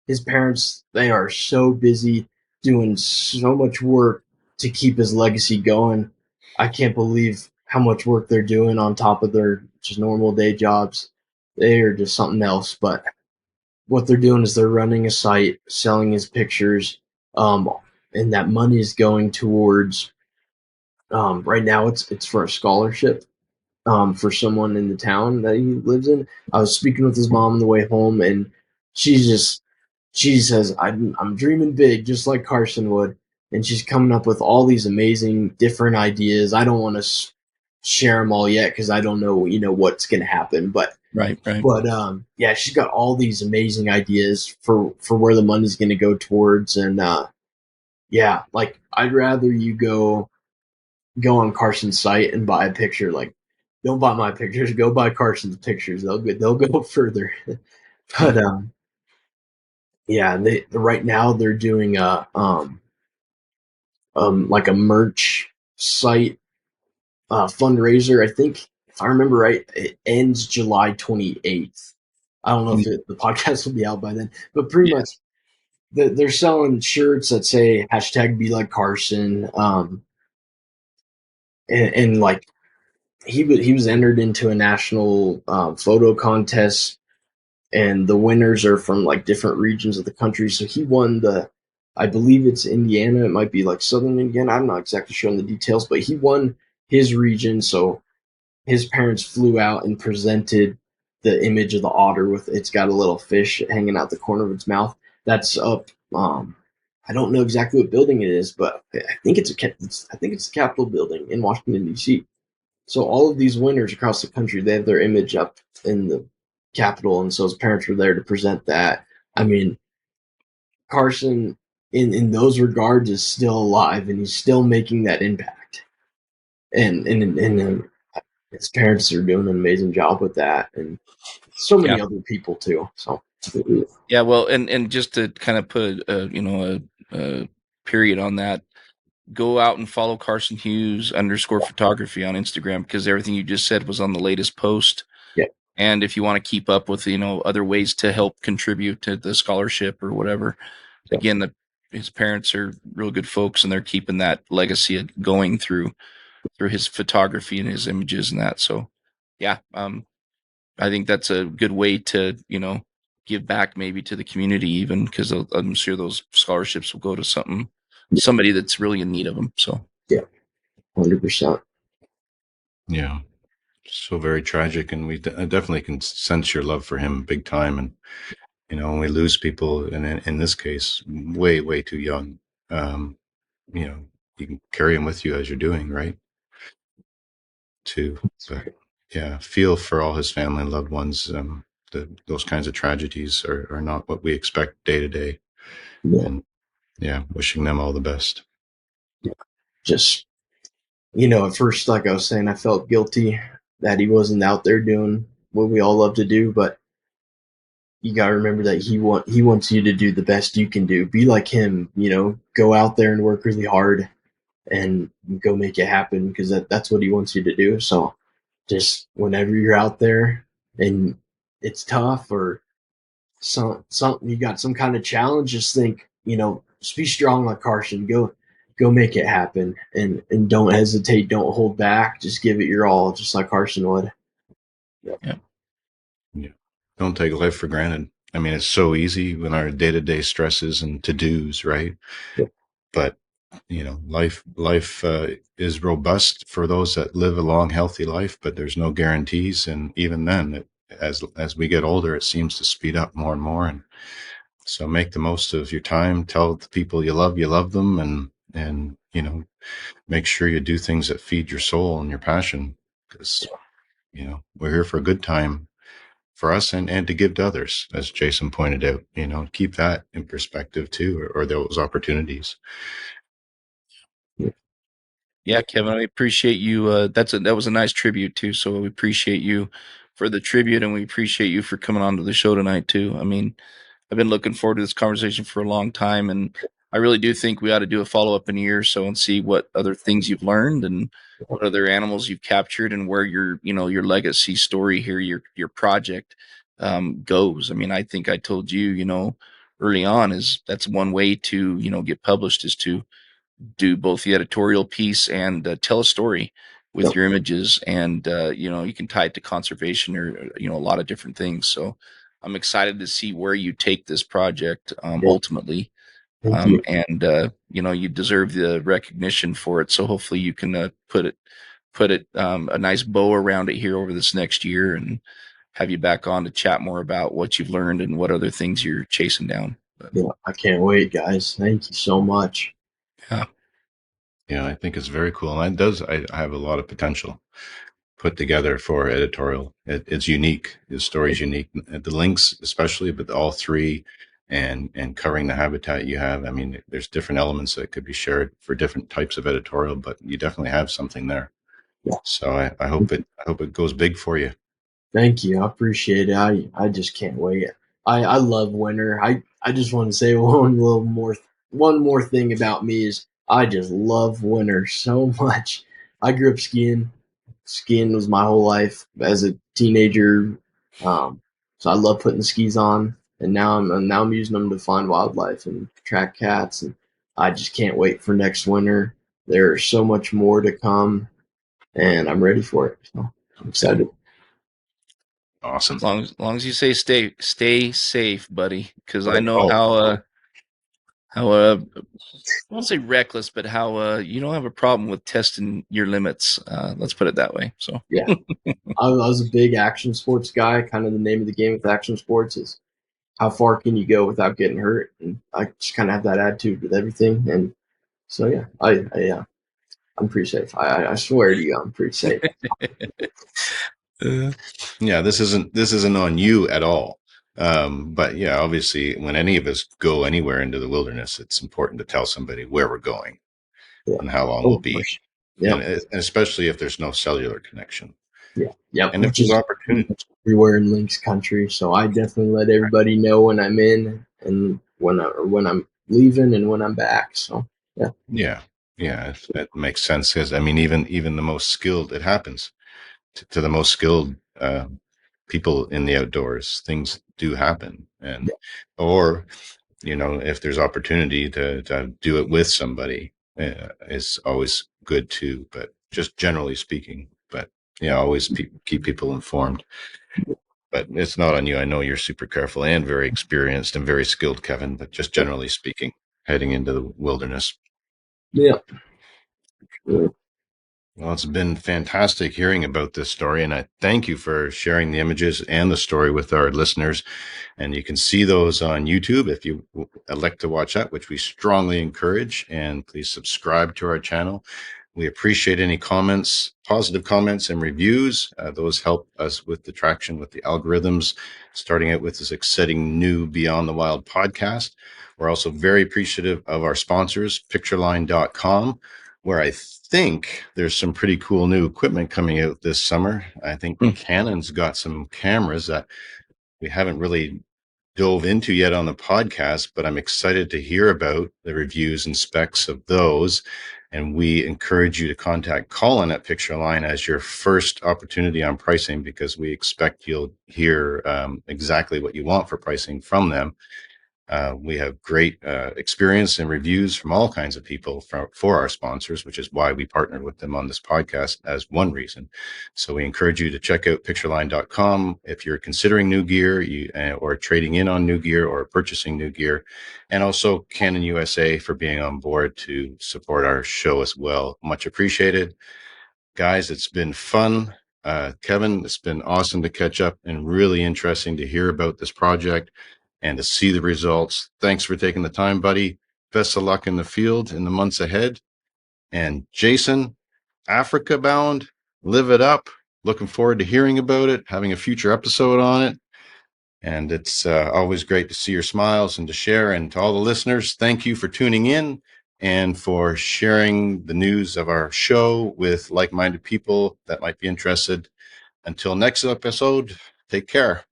his parents, they are so busy doing so much work to keep his legacy going. I can't believe how much work they're doing on top of their just normal day jobs. They are just something else. But what they're doing is they're running a site, selling his pictures, um, and that money is going towards. Right now, it's for a scholarship for someone in the town that he lives in. I was speaking with his mom on the way home, and she says, I'm dreaming big, just like Carson would, and she's coming up with all these amazing different ideas. I don't want to share them all yet because I don't know, what's going to happen, but
right.
yeah, she's got all these amazing ideas for where the money's going to go towards, and yeah, like I'd rather you go on Carson's site and buy a picture. Like, don't buy my pictures. Go buy Carson's pictures. They'll go further. But yeah, they right now they're doing a like a merch site fundraiser. I think if I remember right, it ends July 28th. I don't know if the podcast will be out by then, but pretty
Yeah.
much they're selling shirts that say hashtag be like Carson. And like he was entered into a national photo contest, and the winners are from like different regions of the country. So he won I believe it's Indiana. It might be like Southern Indiana. I'm not exactly sure on the details, but he won his region. So his parents flew out and presented the image of the otter with it's got a little fish hanging out the corner of its mouth. That's up. I don't know exactly what building it is, but I think I think it's the Capitol building in Washington D.C. So all of these winners across the country, they have their image up in the Capitol, and so his parents were there to present that. I mean, Carson, in those regards, is still alive, and he's still making that impact. And his parents are doing an amazing job with that, and so
Yeah.
many other people too. So
Yeah, well, and just to kind of put a period on that, go out and follow Carson Hughes _photography on Instagram, because everything you just said was on the latest post.
yeah,
And if you want to keep up with other ways to help contribute to the scholarship or whatever,
yeah,
again, his parents are real good folks, and they're keeping that legacy going through his photography and his images and that. So, yeah, I think that's a good way to give back maybe to the community, even because I'm sure those scholarships will go to somebody that's really in need of them. So
yeah, 100%.
Yeah. So very tragic. And I definitely can sense your love for him big time. And, when we lose people, and in this case, way, way too young, um, you can carry him with you as you're doing, right? Too. But yeah, feel for all his family and loved ones. Those kinds of tragedies are not what we expect day to day.
Yeah,
And yeah, wishing them all the best.
yeah. Just at first, like I was saying, I felt guilty that he wasn't out there doing what we all love to do, but you got to remember that he wants you to do the best you can do. Be like him, go out there and work really hard and go make it happen because that's what he wants you to do. So just whenever you're out there and it's tough or something you got some kind of challenge, just think, just be strong like Carson. Go make it happen and don't hesitate, don't hold back, just give it your all, just like Carson would.
yeah,
Yeah. Don't take life for granted. I mean, it's so easy when our day to day stresses and to dos, right?
Yeah.
But life is robust for those that live a long, healthy life. But there's no guarantees, and even then, as we get older, it seems to speed up more and more. And so, make the most of your time. Tell the people you love them, and make sure you do things that feed your soul and your passion, because we're here for a good time for us and to give to others, as Jason pointed out. Keep that in perspective too, or those opportunities.
yeah, Kevin, I appreciate you. That was a nice tribute too. So we appreciate you for the tribute, and we appreciate you for coming on to the show tonight too. I mean, I've been looking forward to this conversation for a long time, and I really do think we ought to do a follow up in a year or so and see what other things you've learned and what other animals you've captured and where your legacy story here, your project goes. I mean, I think I told you, early on is that's one way to, get published is to do both the editorial piece and tell a story with
Yep.
your images, and you can tie it to conservation or a lot of different things. So I'm excited to see where you take this project
Yeah.
ultimately.
Thank you.
And you deserve the recognition for it. So hopefully you can put it a nice bow around it here over this next year, and have you back on to chat more about what you've learned and what other things you're chasing down. But,
Yeah, I can't wait, guys. Thank you so much.
yeah.
Yeah, I think it's very cool. And it does, I have a lot of potential put together for editorial. It's unique. The story's unique. The Lynx, especially, but all three and covering the habitat you have. I mean, there's different elements that could be shared for different types of editorial, but you definitely have something there.
Yeah.
So I hope it goes big for you.
Thank you. I appreciate it. I just can't wait. I love winter. I just want to say one more thing about me is I just love winter so much. I grew up skiing. Skiing was my whole life as a teenager. So I love putting the skis on, and now I'm using them to find wildlife and track cats, and I just can't wait for next winter. There's so much more to come, and I'm ready for it. So I'm excited.
Awesome.
As long as you say stay safe, buddy, because I know
Oh,
how I won't say reckless, but how you don't have a problem with testing your limits. Let's put it that way. So
Yeah, I was a big action sports guy. Kind of the name of the game with action sports is how far can you go without getting hurt, and I just kind of have that attitude with everything. And so yeah, I'm pretty safe. I swear to you, I'm pretty safe.
yeah, this isn't on you at all. But yeah, obviously, when any of us go anywhere into the wilderness, it's important to tell somebody where we're going
Yeah.
and how long
Oh,
we'll
of
be,
course.
and,
Yeah.
and especially if there's no cellular connection,
Yeah. Yep.
and if
Which
there's
is pretty
opportunity.
much everywhere in Lynx country. So I definitely let everybody know when I'm in and when I'm leaving and when I'm back. So yeah.
Yeah, yeah, that makes sense. Because I mean, even the most skilled, it happens to the most skilled people in the outdoors. Things do happen, and
Yeah.
or if there's opportunity to do it with somebody, is always good too. But just generally speaking, but yeah, always keep people informed. But it's not on you. I know you're super careful and very experienced and very skilled, Kevin. But just generally speaking, heading into the wilderness.
Yeah. Sure.
Well, it's been fantastic hearing about this story, and I thank you for sharing the images and the story with our listeners. And you can see those on YouTube if you elect to watch that, which we strongly encourage. And please subscribe to our channel. We appreciate any comments, positive comments and reviews. Those help us with the traction with the algorithms, starting out with this exciting new Beyond the Wild podcast. We're also very appreciative of our sponsors, pictureline.com, where I think there's some pretty cool new equipment coming out this summer. I think Canon's got some cameras that we haven't really dove into yet on the podcast, but I'm excited to hear about the reviews and specs of those. And we encourage you to contact Colin at Pictureline as your first opportunity on pricing, because we expect you'll hear exactly what you want for pricing from them. We have great experience and reviews from all kinds of people for our sponsors, which is why we partnered with them on this podcast as one reason. So we encourage you to check out pictureline.com if you're considering new gear or trading in on new gear or purchasing new gear, and also Canon USA for being on board to support our show as well. Much appreciated. Guys, it's been fun. Kevin, it's been awesome to catch up and really interesting to hear about this project and to see the results. Thanks for taking the time, buddy. Best of luck in the field in the months ahead. And Jason, Africa bound, live it up. Looking forward to hearing about it, having a future episode on it. And it's always great to see your smiles and to share. And to all the listeners, thank you for tuning in and for sharing the news of our show with like-minded people that might be interested. Until next episode, take care.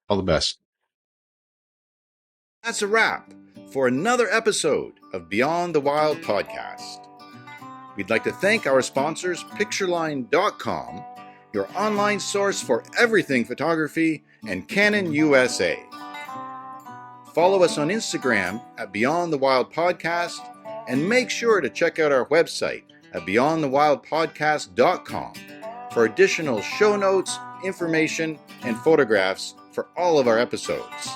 All the best. That's a wrap for another episode of Beyond the Wild podcast. We'd like to thank our sponsors, Pictureline.com, your online source for everything photography, and Canon USA. Follow us on Instagram at Beyond the Wild Podcast, and make sure to check out our website at beyondthewildpodcast.com for additional show notes, information, and photographs for all of our episodes.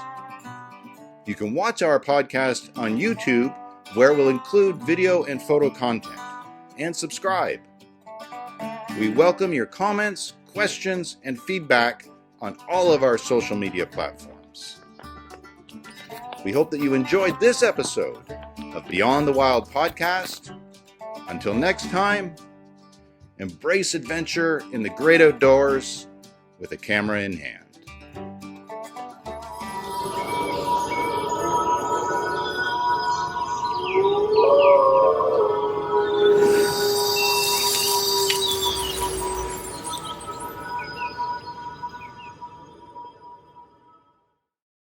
You can watch our podcast on YouTube, where we'll include video and photo content, and subscribe. We welcome your comments, questions, and feedback on all of our social media platforms. We hope that you enjoyed this episode of Beyond the Wild podcast. Until next time, embrace adventure in the great outdoors with a camera in hand.